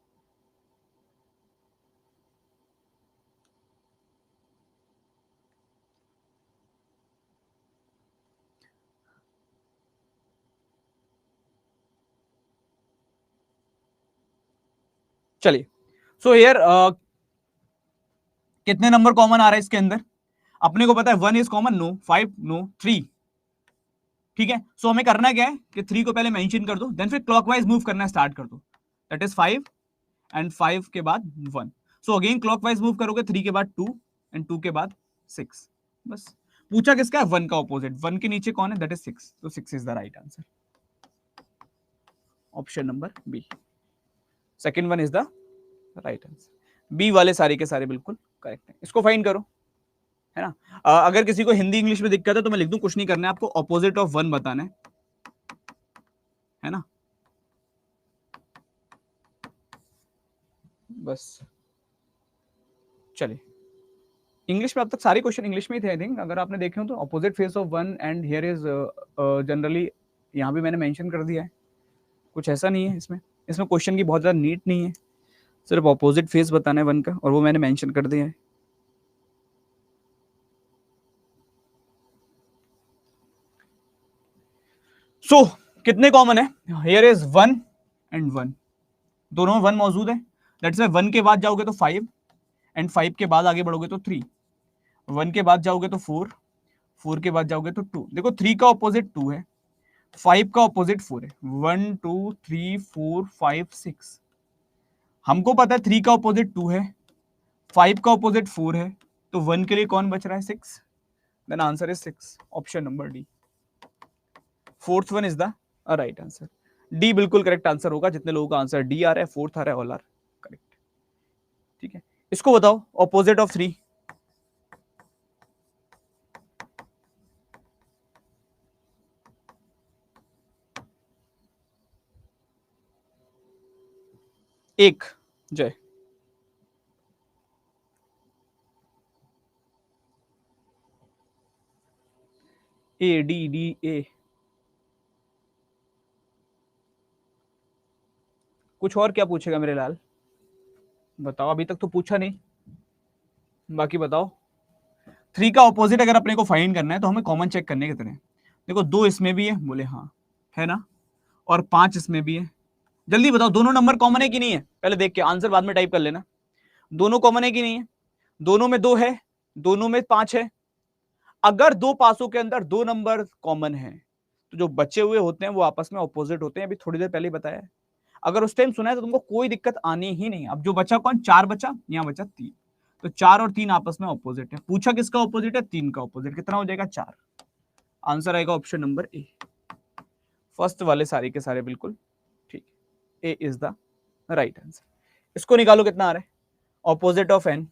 चलिए, सो हियर कितने नंबर कॉमन आ रहा है इसके अंदर? अपने को पता है 1 इज कॉमन, नो। 5 नो, 3। ठीक है, सो हमें करना क्या है कि 3 को पहले मेंशन कर दो, देन फिर क्लॉकवाइज मूव करना स्टार्ट कर दो। दैट इज 5 एंड 5 के बाद 1। सो अगेन क्लॉकवाइज मूव करोगे, 3 के बाद 2 एंड 2 के बाद 6। बस। पूछा किसका है? 1 का ऑपोजिट। 1 के नीचे कौन है? That is 6। तो 6 is the right answer. Option number B, second one is the right answer. B वाले सारे के सारे बिल्कुल करेक्ट है। इसको फाइंड करो, है ना? अगर किसी को हिंदी इंग्लिश में दिक्कत है तो मैं लिख दूं, कुछ नहीं करना है आपको, ऑपोजिट ऑफ 1 बताना है ना? बस। चलिए, इंग्लिश में अब तक सारे क्वेश्चन इंग्लिश में ही थे आई थिंक, अगर आपने देखे हो तो। Opposite face of 1 and here is generally, यहाँ भी मैंने मेंशन कर दिया है। कुछ ऐसा नहीं है इसमें, इसमें क्वेश्चन की बहुत ज्यादा नीड नहीं है, सिर्फ ऑपोजिट फेस बताना है 1 का, और वो मैंने मेंशन कर दिया है। सो कितने कॉमन है? हियर इज 1 एंड 1, दोनों में 1 मौजूद है। दैट्स व्हाई 1 के बाद जाओगे तो 5 एंड 5 के बाद आगे बढ़ोगे तो 3। 1 के बाद जाओगे तो 4, 4 के बाद जाओगे तो 2। देखो 3 का ऑपोजिट 2 है, 5 का ऑपोजिट 4 है। 1 2 3 4 5 6। हमको पता है 3 का ऑपोजिट 2 है, 5 का ऑपोजिट 4 है, तो 1 के लिए कौन बच रहा है? 6। Then answer is 6, option number D. Fourth one is the right answer. D बिल्कुल करेक्ट आंसर होगा। जितने लोगों का आंसर डी आ रहा है, फोर्थ आ रहा है, ऑल आर करेक्ट। ठीक है, इसको बताओ ऑपोजिट ऑफ 3। एक, जय। ए डी डी ए, कुछ और क्या पूछेगा मेरे लाल, बताओ, अभी तक तो पूछा नहीं, बाकी बताओ। 3 का ऑपोजिट अगर अपने को फाइंड करना है तो हमें कॉमन चेक करने की तरह, देखो 2 इसमें भी है, बोले हाँ है ना, और 5 इसमें भी है। जल्दी बताओ दोनों नंबर कॉमन है कि नहीं है, पहले देख के आंसर बाद में टाइप कर लेना। दोनों कॉमन है कि नहीं है, दोनों में 2 है, दोनों में 5 है। अगर 2 पासों के अंदर 2 नंबर कॉमन है तो जो बचे हुए होते हैं वो आपस में ऑपोजिट होते हैं, अभी थोड़ी देर पहले बताया है। अगर उस टाइम सुना है तो तुमको कोई दिक्कत आनी ही नहीं। अब जो बचा कौन, 4 बचा, यहाँ बचा 3, तो 4 और 3 आपस में ऑपोजिट है। पूछा किसका ऑपोजिट है, 3 का ऑपोजिट, कितना हो जाएगा 4। आंसर आएगा ऑप्शन नंबर ए, फर्स्ट वाले सारे के सारे बिल्कुल ठीक, ए इज द राइट आंसर। इसको निकालो कितना आ रहा है, ऑपोजिट ऑफ एन,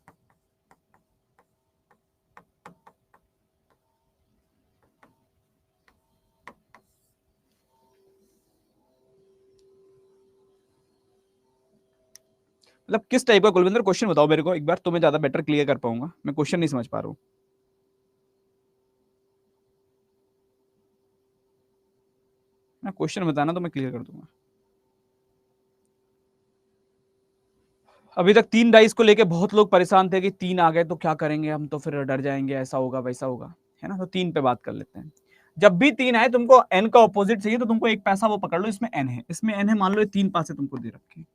मतलब किस टाइप का, कुलविंदर क्वेश्चन बताओ मेरे को एक बार, तो मैं ज्यादा बेटर क्लियर कर पाऊंगा, मैं क्वेश्चन नहीं समझ पा रहा हूं। मैं क्वेश्चन बताना तो मैं क्लियर कर दूंगा। अभी तक 3 डाइस को लेके बहुत लोग परेशान थे कि 3 आ गए तो क्या करेंगे हम, तो फिर डर जाएंगे, ऐसा होगा वैसा होगा, है ना। तो 3 पे बात कर लेते हैं। जब भी 3 आए, तुमको एन का ऑपोजिट चाहिए तो तुमको एक पैसा वो पकड़ लो, इसमें एन है, इसमें एन है, मान लो ये 3 पासे तुमको दे रखे,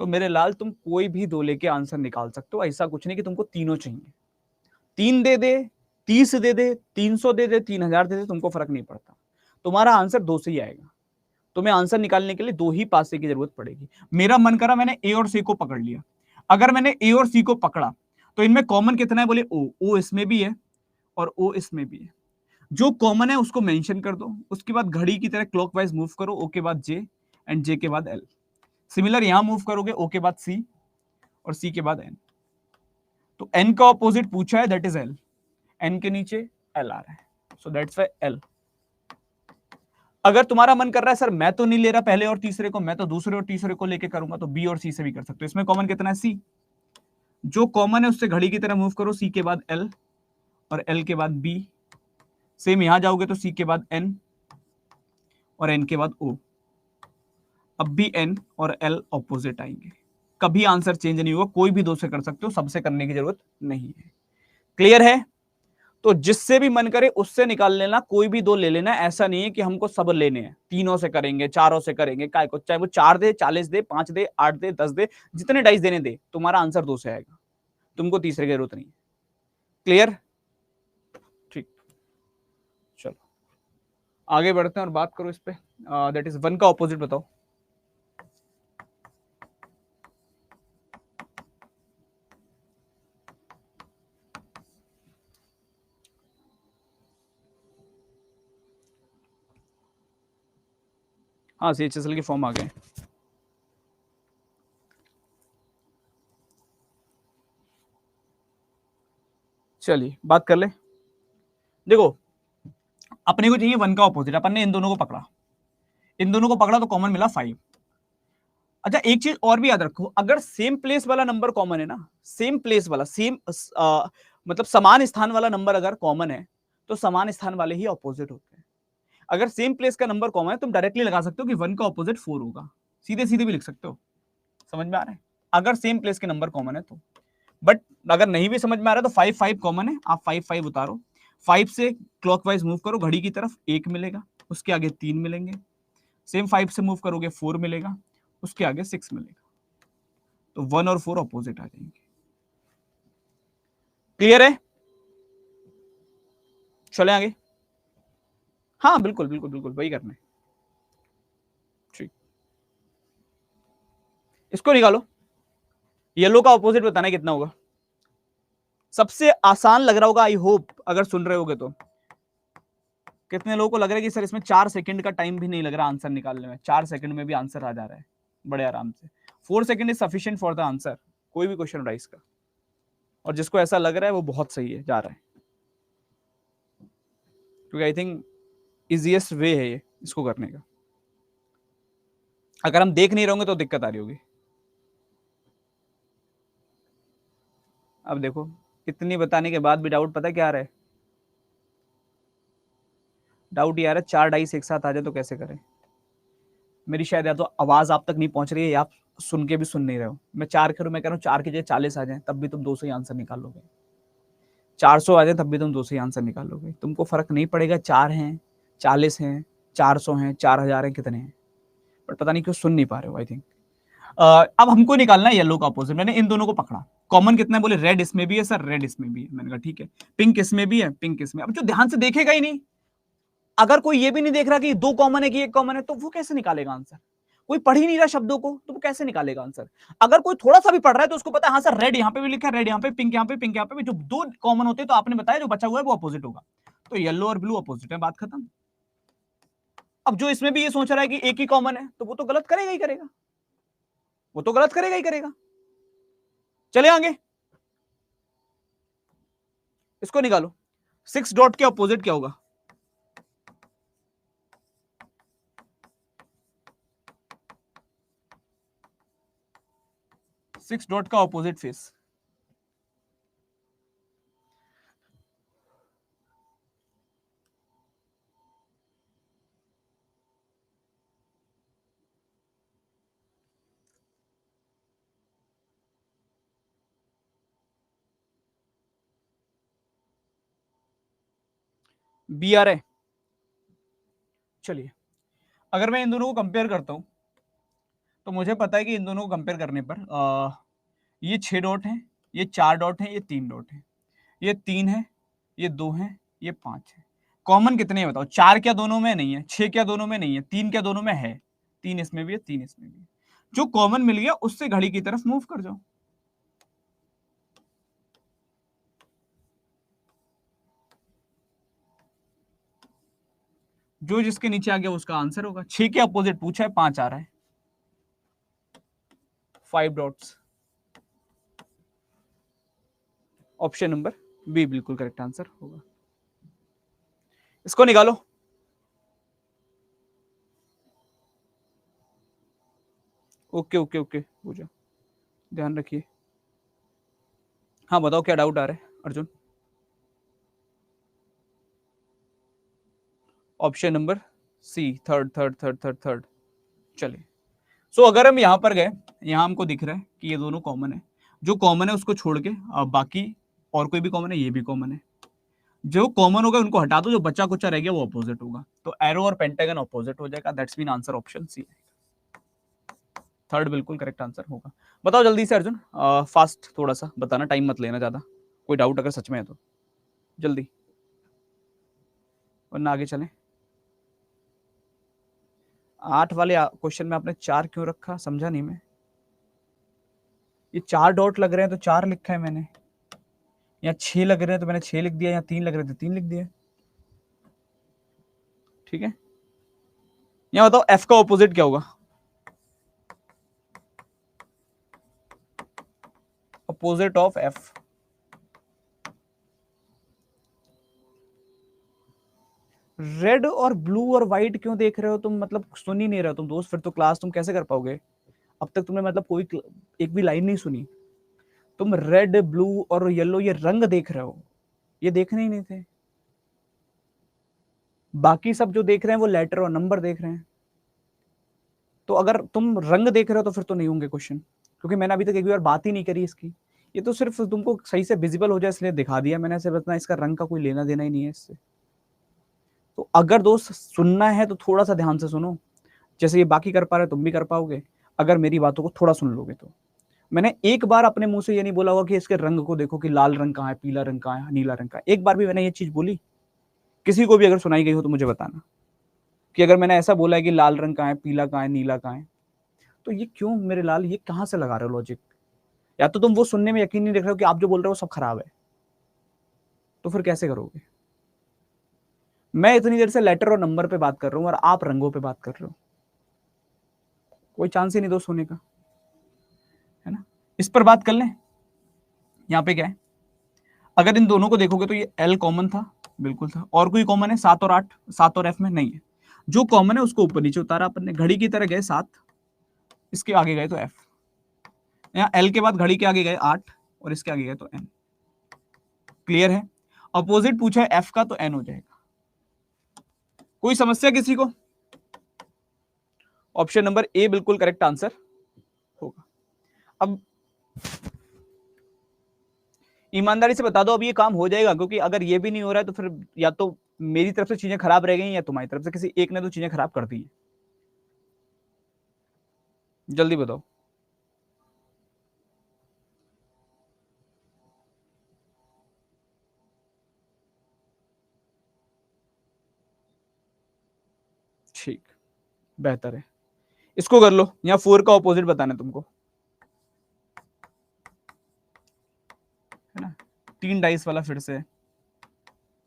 तो मेरे लाल तुम कोई भी 2 लेके आंसर निकाल सकते हो, ऐसा कुछ नहीं कि तुमको तीनों चाहिए। 3 दे दे, 30 दे दे, 300 दे दे, 3000 दे दे, तुमको फर्क नहीं पड़ता, तुम्हारा आंसर 2 से ही आएगा। तुम्हें आंसर निकालने के लिए 2 ही पासे की जरूरत पड़ेगी। मेरा मन करा मैंने ए और सी को पकड़ लिया, अगर मैंने ए और सी को पकड़ा तो इनमें कॉमन कितना है, बोले ओ, ओ इसमें भी है और ओ इसमें भी है। जो कॉमन है उसको मेंशन कर दो, उसके बाद घड़ी की तरह क्लॉकवाइज मूव करो, ओ के बाद जे एंड जे के बाद एल। सिमिलर यहां मूव करोगे, ओ के बाद सी और सी के बाद एन। तो एन का ऑपोजिट पूछा है, दैट इज एल, एन के नीचे एल आ रहा है, सो दैट्स वाई एल। अगर तुम्हारा मन कर रहा है सर मैं तो नहीं ले रहा पहले और तीसरे को, मैं तो दूसरे और तीसरे को लेके करूंगा, तो बी और सी से भी कर सकते हो। इसमें कॉमन कितना है, सी। जो कॉमन है उससे घड़ी की तरह मूव करो, सी के बाद एल और एल के बाद बी। सेम यहां जाओगे तो सी के बाद एन और एन के बाद ओ। अब भी एन और एल ऑपोजिट आएंगे, कभी आंसर चेंज नहीं होगा, कोई भी 2 से कर सकते हो, सबसे करने की जरूरत नहीं है। क्लियर है। तो जिससे भी मन करे उससे निकाल लेना, कोई भी 2 ले लेना, ऐसा नहीं है कि हमको सब लेने हैं, तीनों से करेंगे, चारों से करेंगे, काय को, चाहे वो 4 दे, 40 दे, 5 दे, 8 दे, 10 दे, जितने डाइस देने दे, तुम्हारा आंसर 2 से आएगा, तुमको तीसरे की जरूरत नहीं है। क्लियर, ठीक, चलो आगे बढ़ते हैं और बात करो इस पे। दैट इज 1 का ऑपोजिट बताओ। हाँ, CHSL के फॉर्म आ गए। चलिए बात कर ले। देखो अपने को चाहिए 1 का ऑपोजिट, अपन ने इन दोनों को पकड़ा, इन दोनों को पकड़ा तो कॉमन मिला 5। अच्छा एक चीज और भी याद रखो, अगर सेम प्लेस वाला नंबर कॉमन है ना, सेम प्लेस वाला, सेम मतलब समान स्थान वाला नंबर अगर कॉमन है तो समान स्थान वाले ही ऑपोजिट होते हैं। अगर सेम प्लेस का नंबर कॉमन है तुम डायरेक्टली लगा सकते हो कि 1 का ऑपोजिट 4 होगा, सीधे सीधे भी लिख सकते हो। समझ में आ रहा है, अगर सेम प्लेस के नंबर कॉमन है तो। बट अगर नहीं भी समझ में आ रहा है तो 5 5 कॉमन है, आप 5 5 उतारो, 5 से क्लॉकवाइज मूव करो, घड़ी की तरफ 1 मिलेगा, उसके आगे 3 मिलेंगे, सेम 5 से मूव करोगे 4 मिलेगा, उसके आगे 6 मिलेगा, तो 1 और 4 अपोजिट आ जाएंगे। क्लियर है, चले आगे। हाँ बिल्कुल बिल्कुल बिल्कुल वही करना है, ठीक। इसको निकालो, येलो का अपोजिट बताना है कितना होगा। सबसे आसान लग रहा होगा आई होप, अगर सुन रहे होगे तो। कितने लोगों को लग रहा है कि सर इसमें 4 सेकंड का टाइम भी नहीं लग रहा आंसर निकालने में, 4 सेकंड में भी आंसर आ जा रहा है बड़े आराम से। 4 second is sufficient for the answer, कोई भी क्वेश्चन राइज का। और जिसको ऐसा लग रहा है वो बहुत सही है, जा रहा है, क्योंकि आई थिंक इजीएस्ट वे है ये इसको करने का। अगर हम देख नहीं रहोगे तो दिक्कत आ रही होगी। अब देखो इतनी बताने के बाद भी डाउट पता क्या आ रहा है, डाउट ये आ रहा है 4 डाइस एक साथ आ जाए तो कैसे करें। मेरी शायद या तो आवाज आप तक नहीं पहुंच रही है या आप सुन के भी सुन नहीं रहे हो। मैं 4 करूं, मैं कह रहा हूं 4 की जगह 40 आ जाए तब भी तुम 2 से ही आंसर निकाल लोगे। 400 आ जाए तब भी तुम 2 से ही आंसर निकाल लोगे। तुमको फर्क नहीं पड़ेगा 4 हैं, 40 हैं, 400 हैं, 4000 हैं, कितने हैं, बट पता नहीं क्यों सुन नहीं पा रहे हो। आई थिंक अब हमको निकालना है येलो का अपोजिट। मैंने इन दोनों को पकड़ा। कॉमन कितना है, बोले रेड इसमें भी है सर, रेड इसमें भी है। मैंने कहा ठीक है। पिंक इसमें भी है, पिंक इसमें। अब जो ध्यान से देखेगा ही नहीं, अगर कोई ये भी नहीं देख रहा कि 2 कॉमन है कि 1 कॉमन है, तो वो कैसे निकालेगा आंसर। कोई पढ़ ही नहीं रहा शब्दों को, तो वो कैसे निकालेगा आंसर। अगर कोई थोड़ा सा भी पढ़ रहा है तो उसको पता है हाँ सर रेड यहाँ पे भी लिखा है, रेड यहाँ पे, पिंक यहाँ पे, पिंक यहाँ पे। जो 2 कॉमन होते हैं तो आपने बताया जो बचा हुआ है वो अपोजिट होगा, तो येलो और ब्लू अपोजिट है, बात खत्म। अब जो इसमें भी ये सोच रहा है कि एक ही कॉमन है, तो वो तो गलत करेगा ही करेगा, वो तो गलत करेगा ही करेगा। चले आगे, इसको निकालो। 6 डॉट के अपोजिट क्या होगा। 6 डॉट का अपोजिट फेस। बी आ रहा है। चलिए, अगर मैं इन दोनों को कंपेयर करता हूं तो मुझे पता है कि इन दोनों को कंपेयर करने पर ये 6 डॉट हैं, ये 4 डॉट हैं, ये 3 डॉट हैं, ये 3 है, ये 2 है, ये 5 है। कॉमन कितने हैं बताओ। 4 क्या दोनों में नहीं है, 6 क्या दोनों में नहीं है, 3 क्या दोनों में है, 3 इसमें भी है, 3 इसमें भी है। जो कॉमन मिल गया उससे घड़ी की तरफ मूव कर जाओ। जो जिसके नीचे आ गया उसका आंसर होगा। 6 के अपोजिट पूछा है, 5 आ रहा है, 5 डॉट्स। ऑप्शन नंबर बी बिल्कुल करेक्ट आंसर होगा। इसको निकालो। ओके ओके ओके, हो जाओ, ध्यान रखिए। हाँ बताओ क्या डाउट आ रहा है Arjun. Option number C, third third third third third. चलिए, सो अगर हम यहां पर गए, यहां हमको दिख रहा है कि ये दोनों कॉमन है। जो कॉमन है उसको छोड़ के बाकी और कोई भी कॉमन है, ये भी कॉमन है। जो कॉमन होगा उनको हटा दो, जो बच्चा कुचा रह गया वो अपोजिट होगा, तो एरो और पेंटागन अपोजिट हो जाएगा। That's mean answer option C, third बिल्कुल करेक्ट आंसर होगा। बताओ जल्दी से अर्जुन, फास्ट थोड़ा सा बताना, टाइम मत लेना ज्यादा। कोई डाउट अगर सच में है तो जल्दी, वरना आगे चलें। 8 वाले क्वेश्चन में आपने 4 क्यों रखा, समझा नहीं मैं। ये 4 डॉट लग रहे हैं तो 4 लिखा है मैंने, या 6 लग रहे हैं तो मैंने 6 लिख दिया, या 3 लग रहे थे 3 लिख दिया। ठीक है, यहाँ बताओ एफ का ऑपोजिट क्या होगा। Opposite of F. रेड और ब्लू और व्हाइट क्यों देख रहे हो तुम, मतलब सुन ही नहीं रहे हो तुम दोस्त, फिर तो क्लास तुम कैसे कर पाओगे। अब तक तुमने मतलब कोई एक भी लाइन नहीं सुनी। तुम रेड ब्लू और येलो ये रंग देख रहे हो, ये देखने ही नहीं थे। बाकी सब जो देख रहे हैं वो लेटर और नंबर देख रहे हैं। तो अगर तुम रंग देख रहे हो तो फिर तो नहीं होंगे क्वेश्चन, क्योंकि मैंने अभी तक एक भी बार बात ही नहीं करी इसकी। ये तो सिर्फ तुमको सही से विजिबल हो जाए इसलिए दिखा दिया मैंने, ऐसे बतना इसका रंग का कोई लेना देना ही नहीं है इससे। तो अगर दोस्त सुनना है तो थोड़ा सा ध्यान से सुनो, जैसे ये बाकी कर पा रहे तुम भी कर पाओगे अगर मेरी बातों को थोड़ा सुन लोगे तो। मैंने एक बार अपने मुंह से ये नहीं बोला होगा कि इसके रंग को देखो कि लाल रंग कहाँ है, पीला रंग कहाँ है, नीला रंग कहाँ है। एक बार भी मैंने ये चीज बोली? किसी को भी अगर सुनाई गई हो तो मुझे बताना कि अगर मैंने ऐसा बोला है कि लाल रंग कहाँ है, पीला कहाँ है, नीला कहाँ है, तो ये क्यों मेरे लाल, ये कहाँ से लगा रहे हो लॉजिक। या तो तुम वो सुनने में यकीन नहीं रख रहे हो कि आप जो बोल रहे हो सब खराब है, तो फिर कैसे करोगे। मैं इतनी देर से लेटर और नंबर पे बात कर रहा हूं और आप रंगों पे बात कर रहे हो, कोई चांस ही नहीं दोस्त होने का, है ना। इस पर बात कर लें। यहाँ पे क्या है, अगर इन दोनों को देखोगे तो ये एल कॉमन था, बिल्कुल था। और कोई कॉमन है 7 और 8, 7 और एफ में नहीं है। जो कॉमन है उसको ऊपर नीचे उतारा अपन ने, घड़ी की तरह गए 7, इसके आगे गए तो एफ, यहाँ एल के बाद घड़ी के आगे गए 8 और इसके आगे गए तो एन। क्लियर है। अपोजिट पूछा है एफ का तो एन हो जाएगा। कोई समस्या किसी को? ऑप्शन नंबर ए बिल्कुल करेक्ट आंसर होगा। अब ईमानदारी से बता दो, अब ये काम हो जाएगा? क्योंकि अगर ये भी नहीं हो रहा है तो फिर या तो मेरी तरफ से चीजें खराब रह गई या तुम्हारी तरफ से किसी एक ने तो चीजें खराब कर दी है। जल्दी बताओ। ठीक, बेहतर है। इसको कर लो, यहाँ 4 का ऑपोजिट बताना है तुमको, है ना? 3 डाइस वाला फिर से,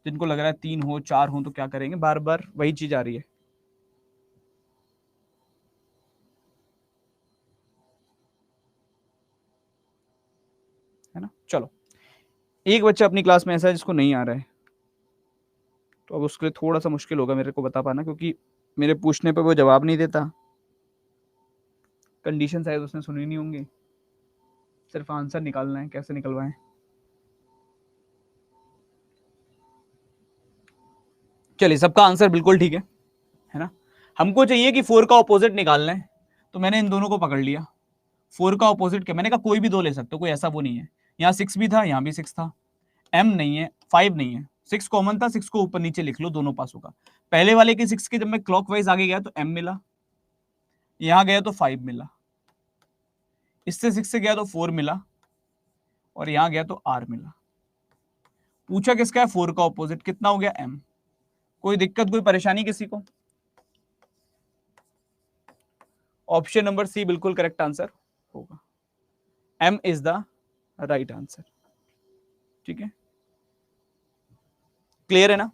जिनको लग रहा है 3 हो 4 हो तो क्या करेंगे, बार बार वही चीज आ रही है ना? चलो, एक बच्चा अपनी क्लास में ऐसा है जिसको नहीं आ रहा है, तो अब उसके लिए थोड़ा सा मुश्किल होगा मेरे को बता पाना, क्योंकि मेरे पूछने पर वो जवाब नहीं देता। कंडीशन शायद उसने सुनी नहीं होंगी, सिर्फ आंसर निकालना है, कैसे निकलवाएं। चलिए, सबका आंसर बिल्कुल ठीक है ना? हमको चाहिए कि 4 का ऑपोजिट निकालना है, तो मैंने इन दोनों को पकड़ लिया। 4 का ऑपोजिट क्या, मैंने कहा कोई भी दो ले सकते हो, कोई ऐसा वो नहीं है। यहाँ 6 भी था, यहाँ भी 6 था, m नहीं है, 5 नहीं है, 6 कॉमन था, 6 को ऊपर नीचे लिख लो, दोनों पास होगा। पहले वाले के 6 के जब मैं क्लॉकवाइज आगे गया तो m मिला, यहां गया तो 5 मिला, इससे 6 से गया तो 4 मिला, और यहां गया तो r मिला। पूछा किसका है? 4 का ऑपोजिट, कितना हो गया? m। कोई दिक्कत, कोई परेशानी किसी को? ऑप्शन नंबर सी बिल्कुल करेक्ट आंसर होगा, m is the right answer. ठीक है, क्लियर है ना?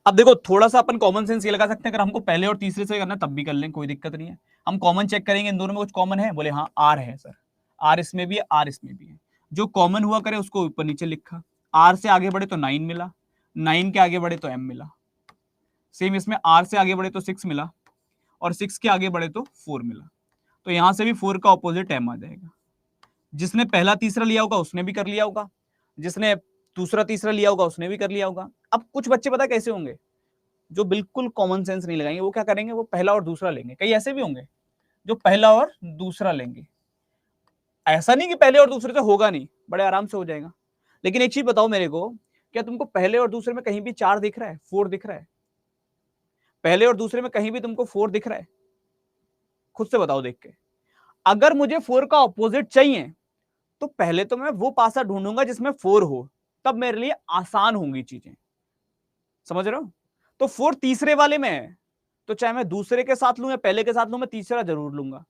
अब देखो, थोड़ा सा अपन कॉमन सेंस ये लगा सकते हैं, अगर हमको पहले और तीसरे से करना तब भी कर लें, कोई दिक्कत नहीं है। हम कॉमन चेक करेंगे, इन दोनों में कुछ कॉमन है? बोले हाँ, आर है सर, आर इसमें भी है, आर इसमें भी है। जो कॉमन हुआ करे उसको ऊपर नीचे लिखा, आर से आगे बढ़े तो 9 मिला, 9 के आगे बढ़े तो m मिला। सेम इसमें आर से आगे बढ़े तो 6 मिला, और 6 के आगे बढ़े तो 4 मिला। तो यहां से भी 4 का ऑपोजिट m आ जाएगा। जिसने पहला तीसरा लिया होगा उसने भी कर लिया होगा, जिसने दूसरा तीसरा लिया होगा उसने भी कर लिया होगा। अब कुछ बच्चे पता कैसे होंगे, जो बिल्कुल कॉमन सेंस नहीं लगाएंगे, वो क्या करेंगे, वो पहला और दूसरा लेंगे। कई ऐसे भी होंगे जो पहला और दूसरा लेंगे। ऐसा नहीं कि पहले और दूसरे से होगा नहीं, बड़े आराम से हो जाएगा। लेकिन एक चीज बताओ मेरे को, क्या तुमको पहले और दूसरे में कहीं भी 4 दिख रहा है, 4 दिख रहा है? पहले और दूसरे में कहीं भी तुमको 4 दिख रहा है? खुद से बताओ देख के। अगर मुझे 4 का ऑपोजिट चाहिए तो पहले तो मैं वो पासा ढूंढूंगा जिसमें 4 हो, तब मेरे लिए आसान होंगी चीजें। समझ रहे हो? तो 4 तीसरे वाले में है, तो चाहे मैं दूसरे के साथ लूं या पहले के साथ लूं, मैं तीसरा जरूर लूंगा,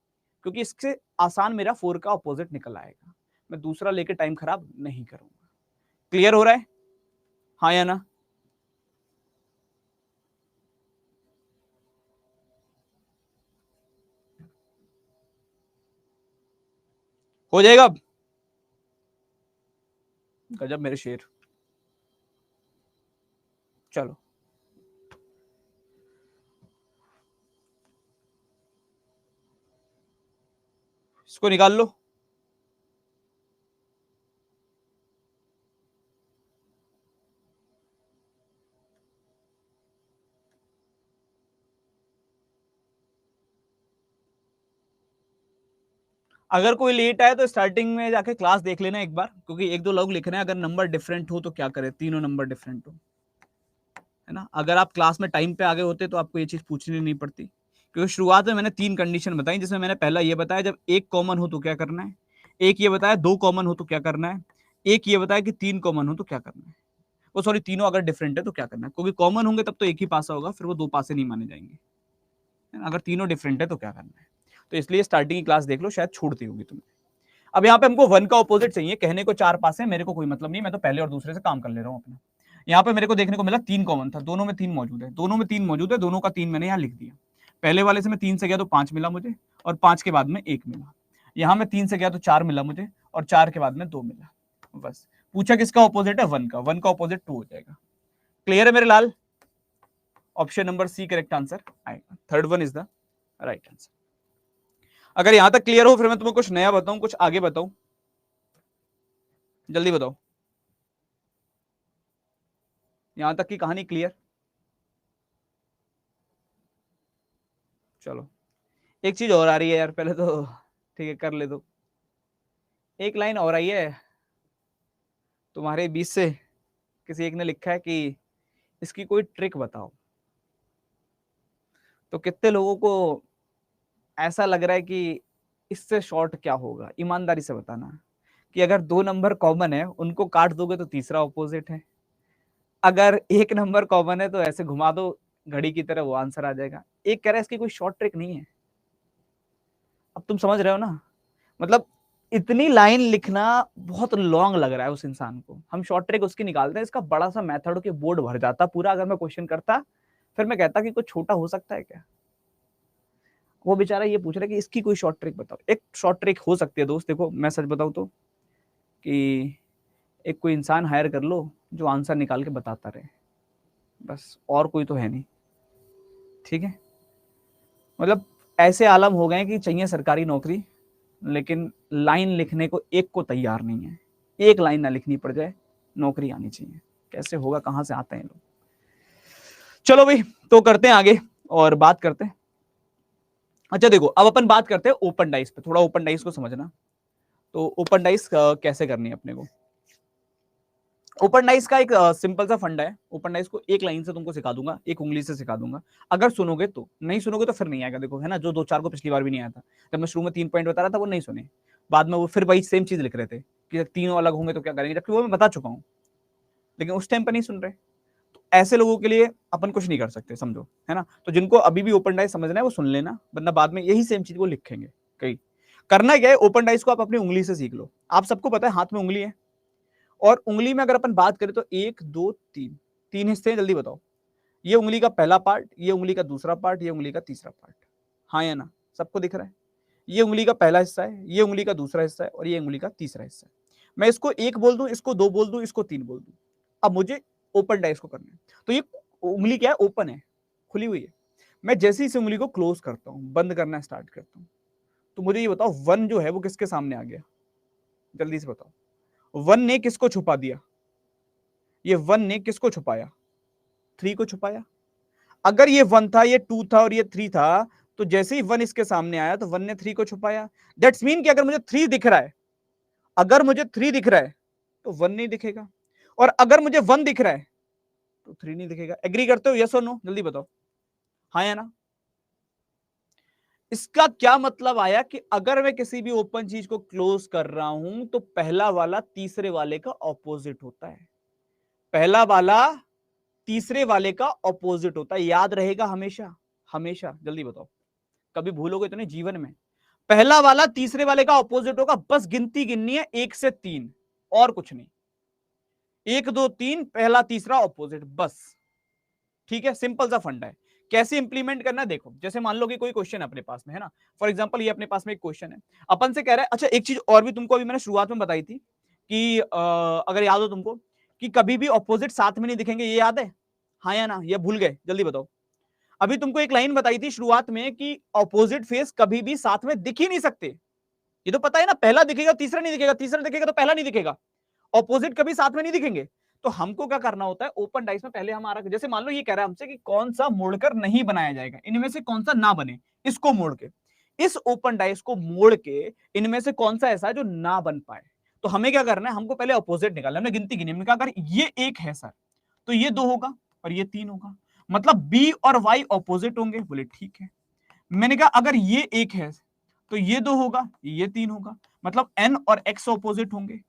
क्योंकि इससे आसान मेरा 4 का ऑपोजिट निकल आएगा। मैं दूसरा लेके टाइम खराब नहीं करूंगा। क्लियर हो रहा है? हाँ या ना? हो जाएगा अब? गजब मेरे शेर। चलो, इसको निकाल लो। अगर कोई लेट आए तो स्टार्टिंग में जाके क्लास देख लेना एक बार, क्योंकि एक दो लोग लिख रहे हैं अगर नंबर डिफरेंट हो तो क्या करें, तीनों नंबर डिफरेंट हो, है ना? अगर आप क्लास में टाइम पे आगे होते तो आपको ये चीज पूछनी नहीं पड़ती, क्योंकि शुरुआत में मैंने 3 कंडीशन बताई, जिसमें मैंने पहला ये बताया जब एक कॉमन हो तो क्या करना है, एक ये बताया 2 कॉमन हो तो क्या करना है, एक ये बताया कि 3 कॉमन हो तो क्या करना है। वो सॉरी, तीनों अगर डिफरेंट है तो क्या करना है, क्योंकि कॉमन होंगे तब तो एक ही पासा होगा, फिर वो 2 पासे नहीं माने जाएंगे, है ना? अगर तीनों डिफरेंट है तो क्या करना है। तो इसलिए स्टार्टिंग की क्लास देख लो, शायद छूटती होगी तुम्हें। अब यहाँ पे हमको 1 का ऑपोजिट चाहिए, कहने को 4 पासे, मेरे को कोई मतलब नहीं, मैं तो पहले और दूसरे से काम कर ले रहा हूँ अपना। यहाँ पे मेरे को देखने को मिला 3 कॉमन था, दोनों में 3 मौजूद है, दोनों में 3 मौजूद है, दोनों का 3 मैंने यहाँ लिख दिया। पहले वाले से मैं 3 से गया तो 5 मिला मुझे, और 5 के बाद में 1 मिला। यहाँ में 3 से गया तो 4 मिला मुझे, और 4 के बाद में 2 मिला। बस पूछा किसका ऑपोजिट है, 1 का, 1 का ऑपोजिट 2 हो जाएगा। क्लियर है मेरे लाल? Option number C correct answer आएगा, third one is the right answer. अगर यहां तक क्लियर हो फिर मैं तुम्हें कुछ नया बताऊं, कुछ आगे बताऊं, जल्दी बताओ। यहां तक की कहानी क्लियर? चलो एक चीज और आ रही है यार, पहले तो ठीक है कर ले दो। एक लाइन और आई है तुम्हारे बीच से, किसी एक ने लिखा है कि इसकी कोई ट्रिक बताओ। तो कितने लोगों को ऐसा लग रहा है कि इससे शॉर्ट क्या होगा, ईमानदारी से बताना कि अगर 2 नंबर कॉमन है उनको काट दोगे तो तीसरा ऑपोजिट है, अगर 1 नंबर कॉमन है तो ऐसे घुमा दो घड़ी की तरह, वो आंसर आ जाएगा। एक कह रहा है इसकी कोई शॉर्ट ट्रिक नहीं है। अब तुम समझ रहे हो ना, मतलब इतनी लाइन लिखना बहुत लॉन्ग लग रहा है उस इंसान को, हम शॉर्ट ट्रिक उसकी निकालते हैं, इसका बड़ा सा मेथड के बोर्ड भर जाता पूरा अगर मैं क्वेश्चन करता, फिर मैं कहता कि कुछ छोटा हो सकता है क्या। वो बेचारा ये पूछ रहा है कि इसकी कोई शॉर्ट ट्रिक बताओ। एक शॉर्ट ट्रिक हो सकती है दोस्त, देखो मैं सच बताऊं तो, कि एक कोई इंसान हायर कर लो जो आंसर निकाल के बताता रहे, बस, और कोई तो है नहीं। ठीक है, मतलब ऐसे आलम हो गए कि चाहिए सरकारी नौकरी, लेकिन लाइन लिखने को एक को तैयार नहीं है, एक लाइन ना लिखनी पड़ जाए, नौकरी आनी चाहिए। कैसे होगा, कहां से आते हैं लोग। चलो भाई, तो करते हैं आगे और बात करते हैं। अच्छा देखो, अब अपन बात करते हैं ओपन डाइस पे, थोड़ा ओपन डाइस को समझना। तो ओपन डाइस कैसे करनी है अपने को। ओपन डाइस का एक सिंपल सा फंडा है। ओपन डाइस को एक लाइन से तुमको सिखा दूंगा, एक उंगली से सिखा दूंगा, अगर सुनोगे तो, नहीं सुनोगे तो फिर नहीं आएगा। देखो है ना, जो 2-4 को पिछली बार भी नहीं आया था, जब मैं शुरू में 3 पॉइंट बता रहा था वो नहीं सुने, बाद में वो फिर वही सेम चीज लिख रहे थे कि तीनों अलग होंगे तो क्या करेंगे, जबकि वो मैं बता चुका हूँ, लेकिन उस टाइम पर नहीं सुन रहे। तो ऐसे लोगों के लिए अपन कुछ नहीं कर सकते, समझो, है ना। तो जिनको अभी भी ओपन डाइस समझना है वो सुन लेना, वरना बाद में यही सेम चीज वो लिखेंगे कहीं। करना क्या है, ओपन डाइस को आप अपनी उंगली से सीख लो। आप सबको पता है हाथ में उंगली है, और उंगली में अगर अपन बात करें तो 1 2 3 3 हिस्से हैं, जल्दी बताओ। ये उंगली का पहला पार्ट, ये उंगली का दूसरा पार्ट, ये उंगली का तीसरा पार्ट, हाँ या ना, सबको दिख रहा है। ये उंगली का पहला हिस्सा है, ये उंगली का दूसरा हिस्सा है, और ये उंगली का तीसरा हिस्सा है। मैं इसको 1 बोल दूं, इसको 2 बोल दूं, इसको 3 बोल दूं। अब मुझे ओपन डाइस को करना है। तो ये उंगली क्या है, ओपन है, खुली हुई है। मैं जैसे ही इस उंगली को क्लोज करता हूं, बंद करना स्टार्ट करता हूं, तो मुझे ये बताओ 1 जो है वो किसके सामने आ गया, जल्दी से बताओ। 1 ने किसको छुपा दिया, ये 1 ने किसको छुपाया, 3 को छुपाया। अगर ये 1 था, ये 2 था और ये 3 था, तो जैसे ही 1 इसके सामने आया तो 1 ने 3 को छुपाया। दैट्स मीन कि अगर मुझे 3 दिख रहा है, अगर मुझे 3 दिख रहा है तो 1 नहीं दिखेगा, और अगर मुझे 1 दिख रहा है तो 3 नहीं दिखेगा। एग्री करते हो, यस और नो, जल्दी बताओ, हाँ या ना। इसका क्या मतलब आया कि अगर मैं किसी भी ओपन चीज को क्लोज कर रहा हूं तो पहला वाला तीसरे वाले का ऑपोजिट होता है, पहला वाला तीसरे वाले का ऑपोजिट होता है, याद रहेगा हमेशा, हमेशा, जल्दी बताओ, कभी भूलोगे तो नहीं जीवन में। पहला वाला तीसरे वाले का ऑपोजिट होगा, बस गिनती गिननी है 1 से 3, और कुछ नहीं। 1 2 3, पहला तीसरा ऑपोजिट, बस। ठीक है, सिंपल सा फंडा है। कैसे इंप्लीमेंट करना है, देखो, जैसे मान लो कि कोई क्वेश्चन अपने पास में है ना, फॉर एग्जांपल ये अपने पास में एक क्वेश्चन है, अपन से कह रहा है। अच्छा एक चीज और भी तुमको अभी मैंने शुरुआत में बताई थी कि अगर याद हो तुमको, कि कभी भी ऑपोजिट साथ में नहीं दिखेंगे, ये याद है, हाँ या ना, ये भूल गए, जल्दी बताओ। अभी तुमको एक लाइन बताई थी शुरुआत में कि ऑपोजिट फेस कभी भी साथ में दिख ही नहीं सकते, ये तो पता है ना, पहला दिखेगा तीसरा नहीं दिखेगा, तीसरा दिखेगा तो पहला नहीं दिखेगा, ऑपोजिट कभी साथ में नहीं दिखेंगे। तो हमको क्या करना होता है, ओपन डाइस में पहले हमारा, जैसे मान लो ये कह रहा है हमसे कि कौन सा मोड़कर नहीं बनाया जाएगा, इनमें से कौन सा ना बने, इसको मोड़ के, इस ओपन डाइस को मोड़ के इनमें से कौन सा ऐसा है जो ना बन पाए। तो हमें क्या करना है, हमको पहले अपोजिट निकालना, हमने गिनती गिनी, हमने कहा अगर ये 1 है सर तो ये 2 होगा और ये 3 होगा, मतलब बी और वाई ऑपोजिट होंगे, बोले ठीक है। मैंने कहा अगर ये 1 है तो ये 2 होगा, ये 3 होगा, मतलब एन और एक्स ऑपोजिट होंगे।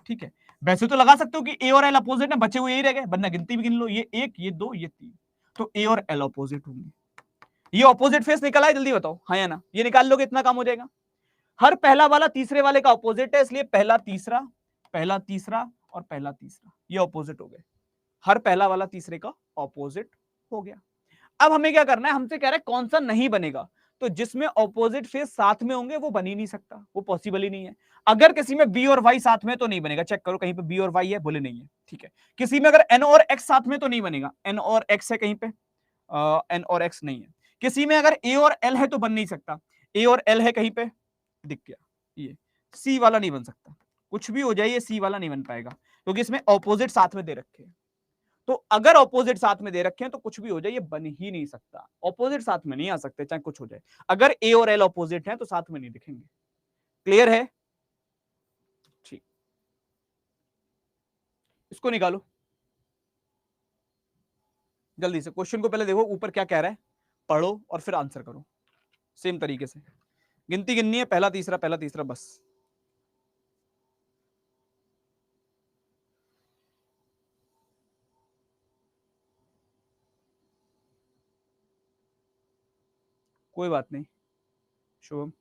ठीक है, वैसे तो लगा सकते हो कि ए और एल अपोजिट है, बचे हुए यही रह गए, वरना गिनती भी गिन लो, ये 1 ये 2 ये 3, तो ए और एल अपोजिट होंगे। ये अपोजिट फेस निकला है, जल्दी बताओ, हाँ या ना, ये निकाल लोगे इतना काम हो जाएगा। हर पहला वाला तीसरे वाले का अपोजिट है, इसलिए पहला तीसरा, पहला तीसरा और पहला तीसरा, ये अपोजिट हो गए। हर पहला वाला तीसरे का ऑपोजिट हो गया। अब हमें क्या करना है, हमसे कह रहा है कौन सा नहीं बनेगा, तो जिसमें ऑपोजिट फेस साथ में होंगे वो बन ही नहीं सकता, वो पॉसिबल ही नहीं है। अगर किसी में बी और वाई साथ में तो नहीं बनेगा, चेक करो कहीं पे बी और वाई है, बोले नहीं है, ठीक है। किसी में अगर एन और एक्स साथ में तो नहीं बनेगा, एन और एक्स है कहीं पे, एन और एक्स नहीं है। किसी में अगर ए और एल है तो बन नहीं सकता, ए और एल है कहीं पे, दिख गया, ये सी वाला नहीं बन सकता, कुछ भी हो जाए ये सी वाला नहीं बन पाएगा, क्योंकि इसमें ऑपोजिट साथ में दे रखे हैं। तो अगर ऑपोजिट साथ में दे रखे हैं तो कुछ भी हो जाए, ये बन ही नहीं सकता। ऑपोजिट साथ में नहीं आ सकते, चाहे कुछ हो जाए। अगर ए और एल ऑपोजिट हैं तो साथ में नहीं दिखेंगे। क्लियर है? ठीक, इसको निकालो जल्दी से। क्वेश्चन को पहले देखो ऊपर क्या कह रहा है, पढ़ो और फिर आंसर करो सेम तरीके से। गिनती गिननी है, पहला तीसरा पहला तीसरा, बस। कोई बात नहीं शुभम।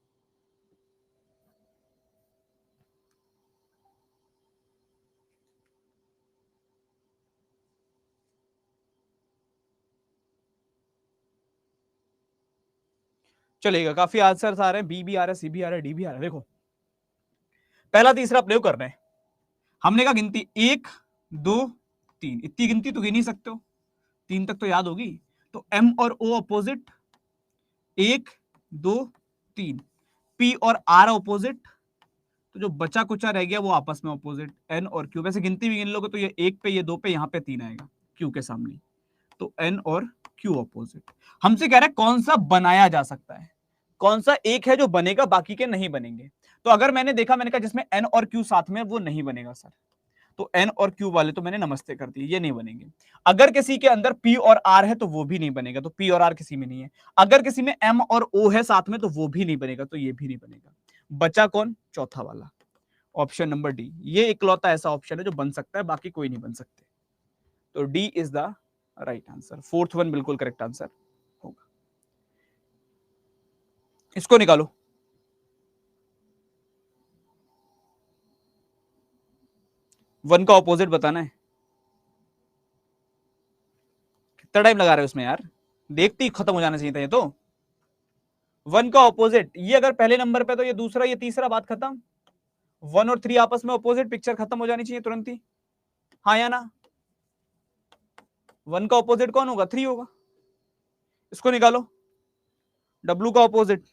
चलेगा, काफी आंसर आ रहे हैं, बी भी आ रहा है, सी भी आ रहा है, डी भी आ रहा है। देखो पहला तीसरा प्रयोग कर रहे हैं। हमने कहा गिनती 1 2 3, इतनी गिनती तो गिन ही सकते हो, 3 तक तो याद होगी। तो एम और ओ अपोजिट, 1 2 3। पी और आर अपोजिट, तो जो बचा कुचा रह गया वो आपस में अपोजिट, एन और क्यू। वैसे गिनती भी गिन लोगे तो ये 1 पे, ये 2 पे, यहाँ पे 3 आएगा क्यू के सामने। तो एन और क्यू अपोजिट। हमसे कह रहा है कौन सा बनाया जा सकता है, कौन सा एक है जो बनेगा, बाकी के नहीं बनेंगे। तो अगर मैंने देखा, मैंने कहा जिसमें एन और क्यू साथ में, वो नहीं बनेगा सर। तो एन और क्यू वाले तो मैंने नमस्ते कर दिए, ये नहीं बनेंगे। अगर किसी के अंदर पी और आर है तो वो भी नहीं बनेगा, तो पी और आर किसी में नहीं है। अगर किसी में एम और ओ है साथ में तो वो भी नहीं बनेगा, तो ये भी नहीं बनेगा। बचा कौन? चौथा वाला, ऑप्शन नंबर डी। ये इकलौता ऐसा ऑप्शन है जो बन सकता है, बाकी कोई नहीं बन सकते। तो D is the right answer, fourth one बिल्कुल करेक्ट आंसर होगा। इसको निकालो। वन का ऑपोजिट बताना है। कितना टाइम लगा रहे हो उसमें यार, देखते ही खत्म हो जाना चाहिए था ये तो। वन का ऑपोजिट, ये अगर पहले नंबर पे तो ये दूसरा, ये तीसरा, बात खत्म। 1 और 3 आपस में ऑपोजिट, पिक्चर खत्म हो जानी चाहिए तुरंत ही। हाँ या ना? 1 का ऑपोजिट कौन होगा? 3 होगा। इसको निकालो। डब्लू का ऑपोजिट,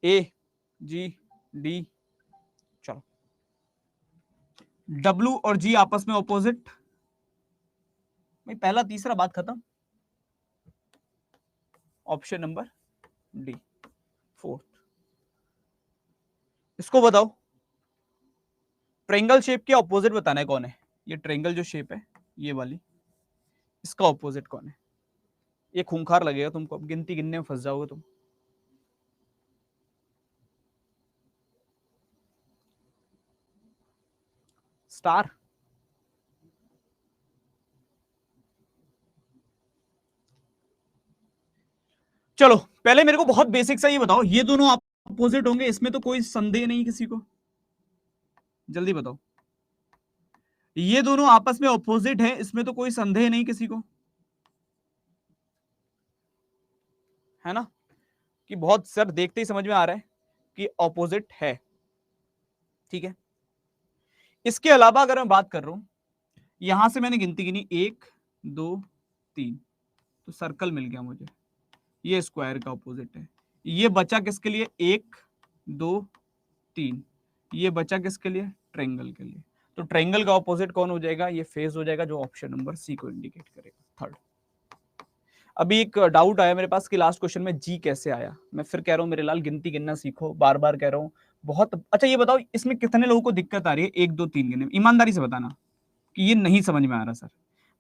ए जी डी। चलो, डब्लू और जी आपस में ऑपोजिट, भाई पहला तीसरा, बात खत्म। Option number D, fourth. इसको बताओ, ट्रेंगल शेप के ऑपोजिट बताना है कौन है। ये ट्रेंगल जो शेप है ये वाली, इसका ऑपोजिट कौन है? ये खूंखार लगेगा तुमको, अब गिनती गिनने में फंस जाओगे तुम। स्टार। चलो पहले मेरे को बहुत बेसिक सा ये बताओ, ये दोनों अपोजिट होंगे, इसमें तो कोई संदेह नहीं किसी को, जल्दी बताओ। ये दोनों आपस में अपोजिट हैं, इसमें तो कोई संदेह नहीं किसी को, है ना? कि बहुत सर देखते ही समझ में आ रहा है कि अपोजिट है। ठीक है, इसके अलावा अगर मैं बात कर रहा हूं, यहां से मैंने गिनती गिनी 1 2 3, तो सर्कल मिल गया मुझे, ये स्क्वायर का ऑपोजिट है। ये बचा किसके लिए? 1 2 3, ये बचा किसके लिए? ट्रायंगल के लिए। तो ट्रायंगल का ऑपोजिट कौन हो जाएगा? ये फेस हो जाएगा, जो ऑप्शन नंबर सी को इंडिकेट करेगा, थर्ड। अभी एक डाउट आया मेरे पास कि लास्ट क्वेश्चन में जी कैसे आया। मैं फिर कह रहा हूं मेरे लाल, गिनती गिनना सीखो, बार बार कह रहा हूं। बहुत अच्छा, ये बताओ इसमें कितने लोगों को दिक्कत आ रही है 1 2 3 गिनने में? ईमानदारी से बताना कि ये नहीं समझ में आ रहा सर।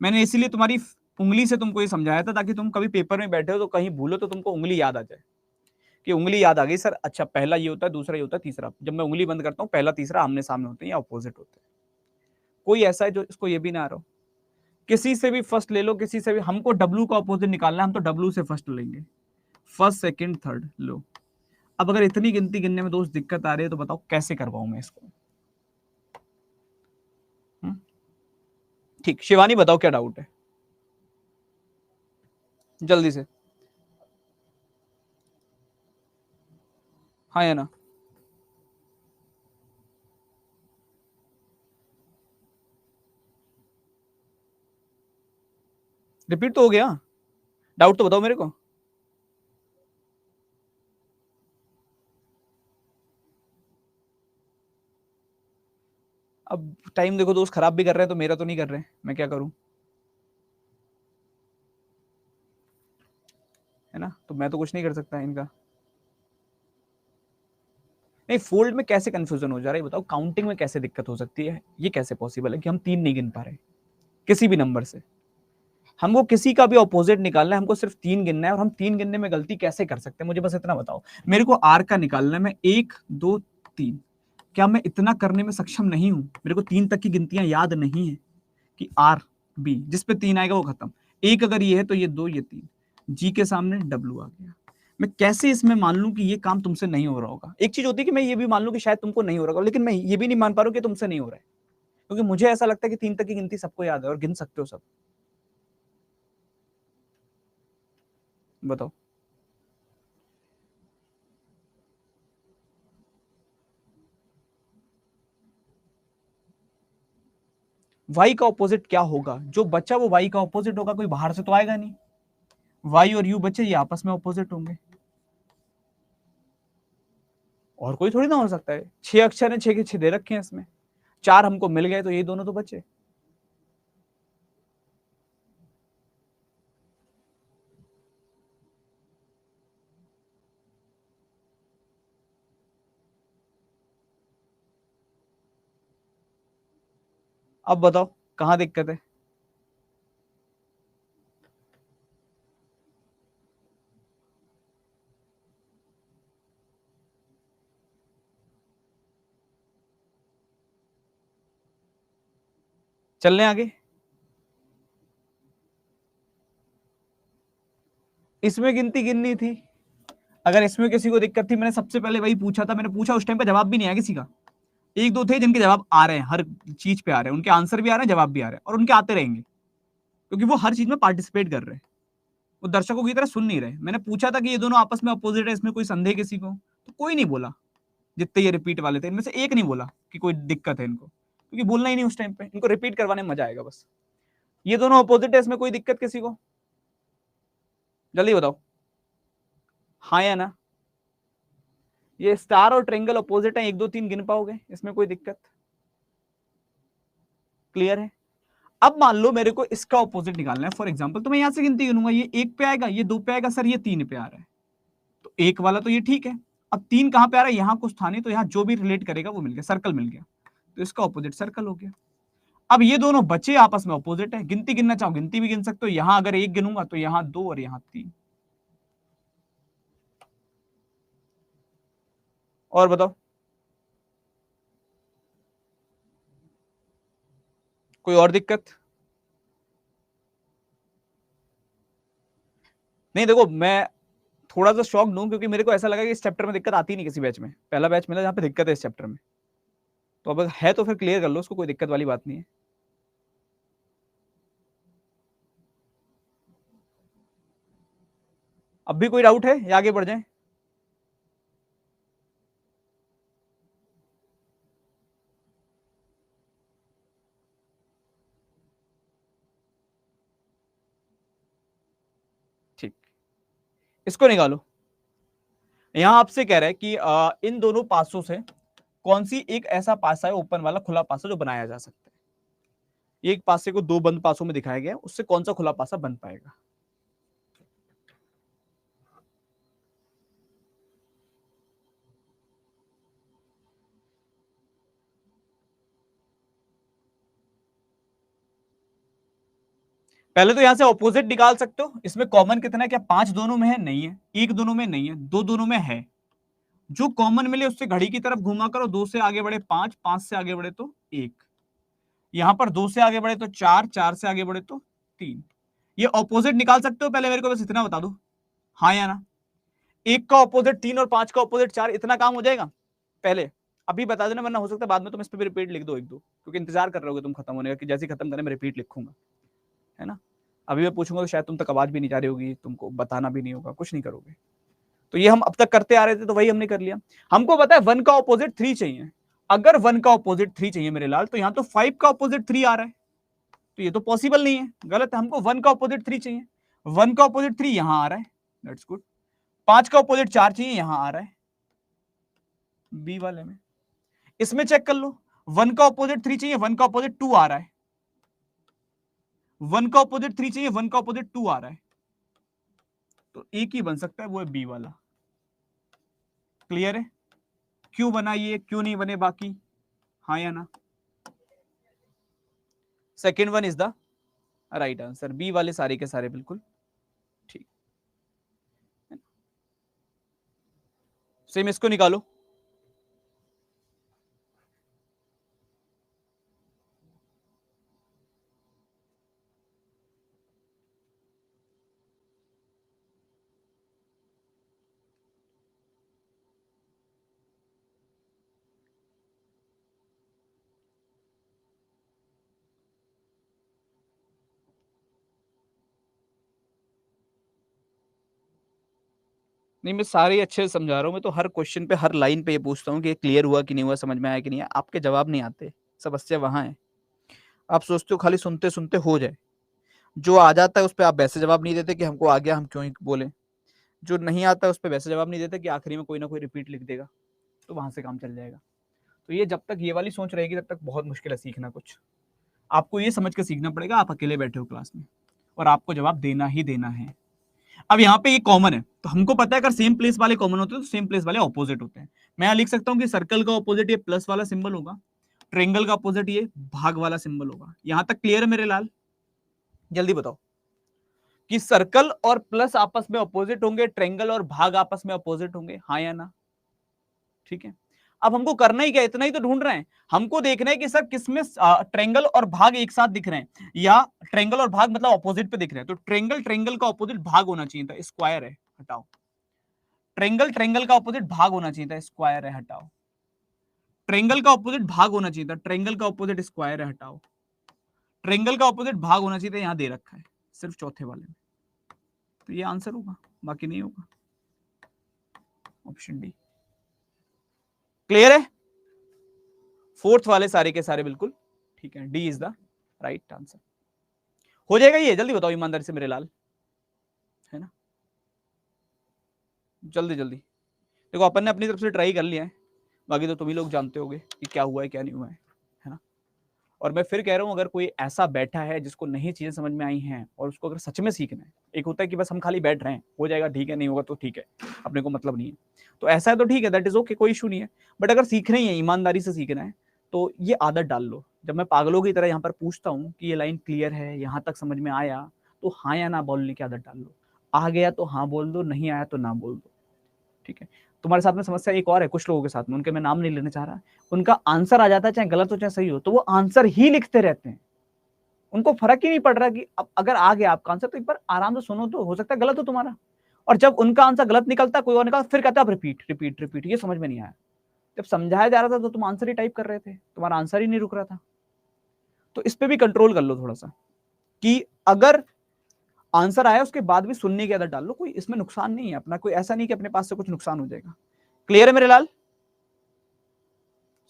मैंने इसीलिए तुम्हारी उंगली से तुमको ये समझाया था, ताकि तुम कभी पेपर में बैठे हो तो कहीं भूलो तो तुमको उंगली याद आ जाए, कि उंगली याद आ गई सर, अच्छा पहला ये होता है, दूसरा ये होता है, तीसरा। जब मैं उंगली बंद करता हूँ, पहला तीसरा आमने सामने होते हैं या अपोजिट होते हैं। कोई ऐसा है जो इसको ये भी ना आ रहा हो? किसी से भी फर्स्ट ले लो, किसी से भी। हमको डब्लू का अपोजिट निकालना है, हम तो डब्लू से फर्स्ट लेंगे, फर्स्ट सेकंड थर्ड लो। अब अगर इतनी गिनती गिनने में दोस्त दिक्कत आ रही है तो बताओ कैसे करवाऊं मैं इसको? ठीक, शिवानी बताओ क्या डाउट है, जल्दी से। हाँ या ना? रिपीट तो हो गया, डाउट तो बताओ मेरे को। अब टाइम देखो दोस्त, खराब भी कर रहे हैं तो मेरा तो नहीं कर रहे हैं, मैं क्या करूं, है ना, तो मैं तो कुछ नहीं कर सकता इनका। नहीं, फोल्ड में कैसे कंफ्यूजन हो जा रहा है बताओ, काउंटिंग में कैसे दिक्कत हो सकती है, ये कैसे पॉसिबल है कि हम 3 नहीं गिन पा रहे किसी भी नंबर से। हमको किसी का भी ऑपोजिट निकालना है, हमको सिर्फ 3 गिनना है, और हम 3 गिनने में गलती कैसे कर सकते हैं, मुझे बस इतना बताओ। मेरे को आर का निकालना है, मैं 1 2 3, क्या मैं इतना करने में सक्षम नहीं हूं? मेरे को 3 तक की गिनतियां याद नहीं है कि आर बी जिस पे 3 आएगा वो खत्म, एक अगर ये है तो ये 2 ये 3, जी के सामने डब्ल्यू आ गया। मैं कैसे इसमें मान लूं कि ये काम तुमसे नहीं हो रहा होगा? एक चीज होती है कि मैं ये भी मान लूं कि शायद तुमको नहीं हो रहा होगा, लेकिन मैं ये भी नहीं मान पा रहा हूं कि तुमसे नहीं हो रहा है, क्योंकि मुझे ऐसा लगता है कि 3 तक की गिनती सबको याद है और गिन सकते हो सब। बताओ। वाई का ऑपोजिट क्या होगा? जो बच्चा वो वाई का ऑपोजिट होगा, कोई बाहर से तो आएगा नहीं। वाई और यू बच्चे ये आपस में ऑपोजिट होंगे, और कोई थोड़ी ना हो सकता है। 6 अक्षर है, 6 के 6 दे रखे हैं इसमें, 4 हमको मिल गए तो ये दोनों तो बचे। अब बताओ कहां दिक्कत है? चलने आगे। इसमें गिनती गिननी थी, अगर इसमें किसी को दिक्कत थी, मैंने सबसे पहले वही पूछा था, मैंने पूछा उस टाइम पे जवाब भी नहीं आया किसी का। एक दो थे जिनके जवाब आ रहे हैं, हर चीज पे आ रहे हैं, उनके आंसर भी आ रहे हैं, जवाब भी आ रहे हैं, और उनके आते रहेंगे, क्योंकि वो हर चीज में पार्टिसिपेट कर रहे हैं, वो दर्शकों की तरह सुन नहीं रहे। मैंने पूछा था कि ये दोनों आपस में अपोजिट है, इसमें कोई संदेह किसी को? तो कोई नहीं बोला, जितने ये रिपीट वाले थे इनमें से एक नहीं बोला कि कोई दिक्कत है इनको, क्योंकि बोलना ही नहीं उस टाइम पे, इनको रिपीट करवाने में मजा आएगा बस। ये दोनों अपोजिट है, इसमें कोई दिक्कत किसी को? जल्दी बताओ, हाँ या ना? ये स्टार और ट्रेंगल अपोजिट है, 1 2 3 गिन पाओगे, इसमें कोई दिक्कत? क्लियर है? अब मान लो मेरे को इसका ऑपोजिट निकालना है, फॉर एग्जांपल, तो मैं यहां से गिनती गिनूंगा, ये 1 पे आएगा, ये 2 पे आएगा, सर ये 3 पे आ रहा है, तो 1 वाला तो ये ठीक है। अब 3 कहां पे आ रहा है? यहां कुछ था नहीं, तो यहां जो भी रिलेट करेगा वो मिल गया, सर्कल मिल गया, तो इसका ऑपोजिट सर्कल हो गया। अब ये दोनों बच्चे आपस में ऑपोजिट है, गिनती गिनना चाहो गिनती भी गिन सकते हो, यहां अगर 1 गिनूंगा तो यहां 2 और यहां 3। और बताओ, कोई और दिक्कत? नहीं देखो, मैं थोड़ा सा शॉक दूं, क्योंकि मेरे को ऐसा लगा कि इस चैप्टर में दिक्कत आती नहीं किसी बैच में, पहला बैच मिला जहां पे दिक्कत है इस चैप्टर में, तो अब है तो फिर क्लियर कर लो उसको, कोई दिक्कत वाली बात नहीं है। अब भी कोई डाउट है या आगे बढ़ जाए? ठीक, इसको निकालो। यहां आपसे कह रहा है कि इन दोनों पासों से कौन सी एक ऐसा पासा है, ओपन वाला खुला पासा, जो बनाया जा सकता है। एक पासे को 2 बंद पासों में दिखाया गया है, उससे कौन सा खुला पासा बन पाएगा? पहले तो यहां से ऑपोजिट निकाल सकते हो, इसमें कॉमन कितना है? क्या 5 दोनों में है? नहीं है। 1 दोनों में नहीं है, 2 दोनों में है। जो कॉमन मिले उससे घड़ी की तरफ घुमा करो, 2 से आगे बढ़े 5, 5 से आगे बढ़े तो 1, यहां पर 2 से आगे बढ़े तो 4, 4 से आगे बढ़े तो 3। ये ऑपोजिट निकाल सकते हो? पहले मेरे को बस इतना बता दो, हाँ या ना? 1 का ऑपोजिट 3 और 5 का ऑपोजिट 4, इतना काम हो जाएगा पहले? अभी बता देना, वरना हो सकता है बाद में तुम इस पे भी रिपीट लिख दो 1 2, क्योंकि इंतजार कर रहे होगे तुम खत्म होने का कि जैसे खत्म करें मैं रिपीट लिखूंगा, है ना? अभी मैं पूछूंगा तो शायद तुम तक आवाज भी नहीं जा रही होगी, तुमको बताना भी नहीं होगा, कुछ नहीं करोगे। तो ये हम अब तक करते आ रहे थे, तो वही हमने कर लिया। हमको पता है 1 का ऑपोजिट 3 चाहिए, अगर 1 का ऑपोजिट 3 चाहिए मेरे लाल, तो यहां तो 5 का ऑपोजिट 3 आ रहा है, तो ये तो पॉसिबल नहीं है, गलत है। हमको 1 का ऑपोजिट 3 चाहिए, 1 का ऑपोजिट 3 यहां आ रहा है, दैट्स गुड। 5 का ऑपोजिट 4 चाहिए, यहां आ रहा है बी वाले में। इसमें चेक कर लो, 1 का ऑपोजिट 3 चाहिए, 1 का ऑपोजिट 2 आ रहा है, 1 का ऑपोजिट 3 चाहिए, 1 का ऑपोजिट 2 आ रहा है, तो एक ही बन सकता है, वो है बी वाला। क्लियर है? क्यों बना ये, क्यों नहीं बने बाकी, हाँ या ना? Second one is the right answer, B वाले सारे के सारे बिल्कुल ठीक। सेम इसको निकालो, नहीं मैं सारे अच्छे से समझा रहा हूँ, मैं तो हर क्वेश्चन पे हर लाइन पे ये पूछता हूँ कि क्लियर हुआ कि नहीं हुआ, समझ में आया कि नहीं आया। आपके जवाब नहीं आते, समस्या वहां है। आप सोचते हो खाली सुनते सुनते हो जाए, जो आ जाता है उस पर आप वैसे जवाब नहीं देते कि हमको आ गया हम क्यों ही बोले, जो नहीं आता है उस पर वैसे जवाब नहीं देते कि आखिरी में कोई ना कोई रिपीट लिख देगा, तो वहां से काम चल जाएगा। तो ये जब तक ये वाली सोच रहेगी तब तक बहुत मुश्किल है सीखना कुछ। आपको ये समझ के सीखना पड़ेगा आप अकेले बैठे हो क्लास में और आपको जवाब देना ही देना है। अब यहाँ पे ये कॉमन है, तो हमको पता है अगर सेम प्लेस वाले कॉमन होते हैं तो सेम प्लेस वाले ऑपोजिट होते हैं। मैं यहाँ लिख सकता हूँ कि सर्कल का ऑपोजिट ये प्लस वाला सिंबल होगा, ट्रेंगल का ऑपोजिट ये भाग वाला सिंबल होगा। यहां तक क्लियर है मेरे लाल? जल्दी बताओ कि सर्कल और प्लस आपस में ऑपोजिट होंगे, ट्रेंगल और भाग आपस में ऑपोजिट होंगे, हाँ या ना? ठीक है, अब हमको करना ही क्या, इतना ही तो ढूंढ रहे हैं। हमको देखना है कि सर किसमें ट्रेंगल और भाग एक साथ दिख रहे हैं, या ट्रेंगल और भाग मतलब ऑपोजिट पे दिख रहे हैं। तो ट्रेंगल ट्रेंगल का ऑपोजिट भाग होना चाहिए था, स्क्वायर है, हटाओ। ट्रेंगल ट्रेंगल का ऑपोजिट भाग होना चाहिए था, स्क्वायर है, हटाओ। ट्रेंगल का ऑपोजिट भाग होना चाहिए था, ट्रेंगल का ऑपोजिट स्क्वायर है, हटाओ। ट्रेंगल का ऑपोजिट भाग होना चाहिए था, यहां दे रखा है सिर्फ चौथे वाले में, तो ये आंसर होगा, बाकी नहीं होगा। Option D. क्लियर है? फोर्थ वाले सारे के सारे बिल्कुल ठीक है, D is the right answer. हो जाएगा ये, जल्दी बताओ ईमानदारी से मेरे लाल, है ना? जल्दी जल्दी देखो, अपन ने अपनी तरफ से ट्राई कर लिया है, बाकी तो तुम ही लोग जानते होगे कि क्या हुआ है क्या नहीं हुआ है ना? और मैं फिर कह रहा हूं, अगर कोई ऐसा बैठा है जिसको नहीं चीजें समझ में आई हैं और उसको अगर सच में सीखना है, एक होता है कि बस हम खाली बैठ रहे हैं, हो जाएगा ठीक है, नहीं होगा तो ठीक है, अपने को मतलब नहीं है, तो ऐसा है तो ठीक है, दैट इज ओके, कोई इशू नहीं है। बट अगर सीखना ही है, ईमानदारी से सीखना है, तो ये आदत डाल लो। जब मैं पागलों की तरह यहाँ पर पूछता हूँ कि ये लाइन क्लियर है, यहाँ तक समझ में आया, तो हाँ या ना बोलने की आदत डाल लो। आ गया तो हाँ बोल दो, नहीं आया तो ना बोल दो, ठीक है? तुम्हारे साथ में समस्या एक और है, कुछ लोगों के साथ में, उनके मैं नाम नहीं लेना चाह रहा, उनका आंसर आ जाता है, चाहे गलत हो चाहे सही हो, तो वो आंसर ही लिखते रहते हैं, उनको फर्क ही नहीं पड़ रहा कि अब अगर आ गया आपका आंसर तो एक बार आराम से सुनो, तो हो सकता है गलत हो तुम्हारा। और जब उनका आंसर गलत निकलता, कोई और निकलता, फिर कहता है रिपीट रिपीट रिपीट, ये समझ में नहीं आया। जब समझाया जा रहा था तो तुम आंसर ही टाइप कर रहे थे, तुम्हारा आंसर ही नहीं रुक रहा था। तो इस पे भी कंट्रोल कर लो थोड़ा सा, कि अगर आंसर आया उसके बाद भी सुनने की आदत डाल लो, कोई इसमें नुकसान नहीं है अपना, कोई ऐसा नहीं कि अपने पास से कुछ नुकसान हो जाएगा। क्लियर है मेरे लाल?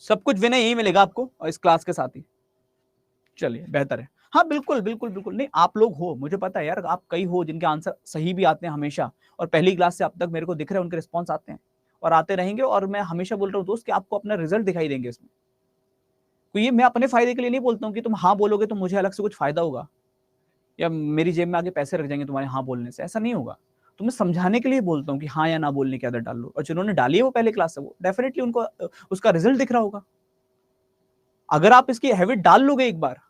सब कुछ विनय यही मिलेगा आपको और इस क्लास के साथ ही। चलिए बेहतर है, हाँ बिल्कुल बिल्कुल बिल्कुल। नहीं आप लोग हो, मुझे पता है यार, आप कई हो जिनके आंसर सही भी आते हैं हमेशा, और पहली क्लास से अब तक मेरे को दिख रहे हैं उनके रिस्पॉन्स आते हैं और आते रहेंगे। और मैं हमेशा बोल रहा हूँ दोस्त कि आपको अपना रिजल्ट दिखाई देंगे इसमें। तो ये मैं अपने फायदे के लिए नहीं बोलता हूँ कि तुम हाँ बोलोगे तो मुझे अलग से कुछ फायदा होगा, या मेरी जेब में आगे पैसे रख जाएंगे तुम्हारे हाँ बोलने से, ऐसा नहीं होगा। तो मैं समझाने के लिए बोलता हूँ कि हाँ या ना बोलने की आदत डाल लो, और जिन्होंने डाली है वो पहले क्लास से, वो डेफिनेटली उनको उसका रिजल्ट दिख रहा होगा। अगर आप इसकी हैबिट डाल लोगे एक बार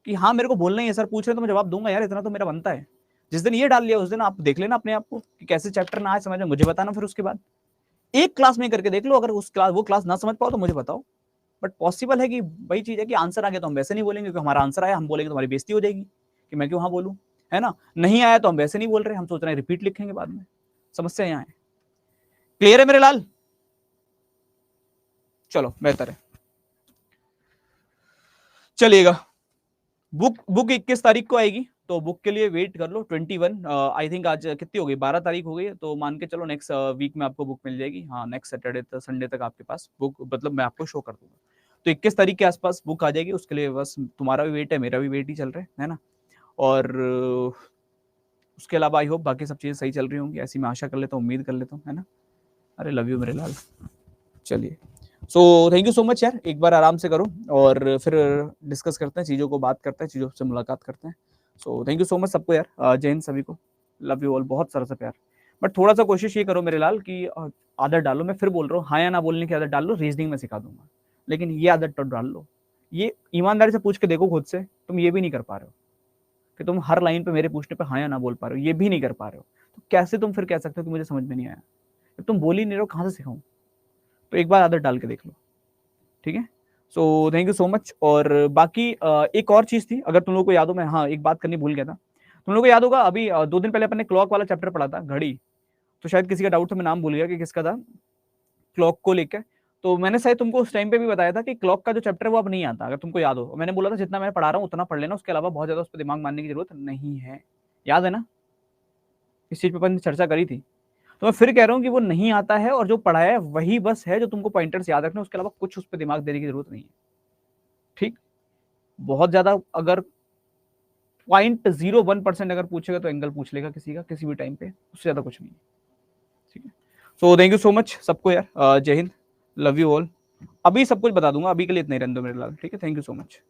कि हाँ मेरे को बोलना ही है, सर पूछ रहे तो मैं जवाब दूंगा यार, इतना तो मेरा बनता है, जिस दिन ये डाल लिया उस दिन आप देख लेना अपने आप को कि कैसे चैप्टर ना आए समझ में, मुझे बताना। फिर उसके बाद एक क्लास में करके देख लो, अगर उस क्लास वो क्लास ना समझ पाओ तो मुझे बताओ। बट पॉसिबल है कि वही चीज है कि आंसर आ गया तो हम वैसे नहीं बोलेंगे, क्योंकि हमारा आंसर आया हम बोलेंगे तो हमारी बेइज्जती हो जाएगी कि मैं क्यों हाँ बोलूं, है ना? नहीं आया तो हम वैसे नहीं बोल रहे, हम सोच रहे हैं रिपीट लिखेंगे बाद में। समस्या यहाँ है। क्लियर है मेरे लाल? चलो बेहतर है, चलिएगा। बुक 21 तारीख को आएगी, तो बुक के लिए वेट कर लो। 21 आई थिंक आज कितनी हो गई, 12 तारीख हो गई है, तो मान के चलो नेक्स्ट वीक में आपको बुक मिल जाएगी। हाँ नेक्स्ट सैटरडे संडे तक आपके पास बुक, मतलब मैं आपको शो कर दूंगा। तो 21 तारीख के आसपास बुक आ जाएगी, उसके लिए बस तुम्हारा भी वेट है, मेरा भी वेट ही चल रहा है ना। और उसके अलावा आई होप बाकी सब चीज़ें सही चल रही होंगी, ऐसी मैं आशा कर लेता हूँ, उम्मीद कर लेता हूँ, है ना। अरे लव यू मेरे लाल। चलिए, so thank you so much यार, एक बार आराम से करो और फिर डिस्कस करते हैं चीज़ों को, बात करते हैं चीज़ों से, मुलाकात करते हैं। So thank you so much सबको यार, जय हिंद सभी को, लव यू ऑल, बहुत सारा सा प्यार। बट थोड़ा सा कोशिश ये करो मेरे लाल कि आदत डालो, मैं फिर बोल रहा हूँ, हाँ या ना बोलने की आदत डाल लो, रीजनिंग में सिखा दूंगा, लेकिन ये आदत तो डाल लो। ये ईमानदारी से पूछ के देखो खुद से, तुम ये भी नहीं कर पा रहे हो कि तुम हर लाइन पे मेरे पूछने पे हाँ या ना बोल पा रहे हो, ये भी नहीं कर पा रहे हो, तो कैसे तुम फिर कह सकते हो कि मुझे समझ में नहीं आया? जब तुम बोल ही नहीं रहे हो, कहाँ से सिखाऊं? तो एक बार आदत डाल के देख लो, ठीक है। So thank you so much. और बाकी एक और चीज थी, अगर तुम लोग को याद हो, मैं हाँ एक बात करनी भूल गया था। तुम लोग को याद होगा अभी 2 दिन पहले अपन ने क्लॉक वाला चैप्टर पढ़ा था, घड़ी। तो शायद किसी का डाउट था, मैं नाम भूल गया कि किसका था, क्लॉक को लेकर। तो मैंने शायद तुमको उस टाइम पे भी बताया था कि क्लॉक का जो चैप्टर है वो अब नहीं आता, अगर तुमको याद हो। मैंने बोला था जितना मैं पढ़ा रहा हूँ उतना पढ़ लेना, उसके अलावा बहुत ज्यादा उस पर दिमाग मारने की जरूरत नहीं है। याद है ना, इस चीज पे अपन ने चर्चा करी थी। तो मैं फिर कह रहा हूँ कि वो नहीं आता है, और जो पढ़ाया है वही बस है जो तुमको पॉइंटर्स याद रखना, उसके अलावा कुछ उस पर दिमाग देने की जरूरत नहीं है, ठीक। बहुत ज्यादा अगर 0.01% अगर पूछेगा तो एंगल पूछ लेगा किसी का किसी भी टाइम पे, उससे ज्यादा कुछ नहीं है, ठीक है। So thank you so much सबको यार, जय हिंद, लव यू ऑल। अभी सब कुछ बता दूंगा, अभी के लिए इतना ही रहने दो मेरे लाल, ठीक है। Thank you so much.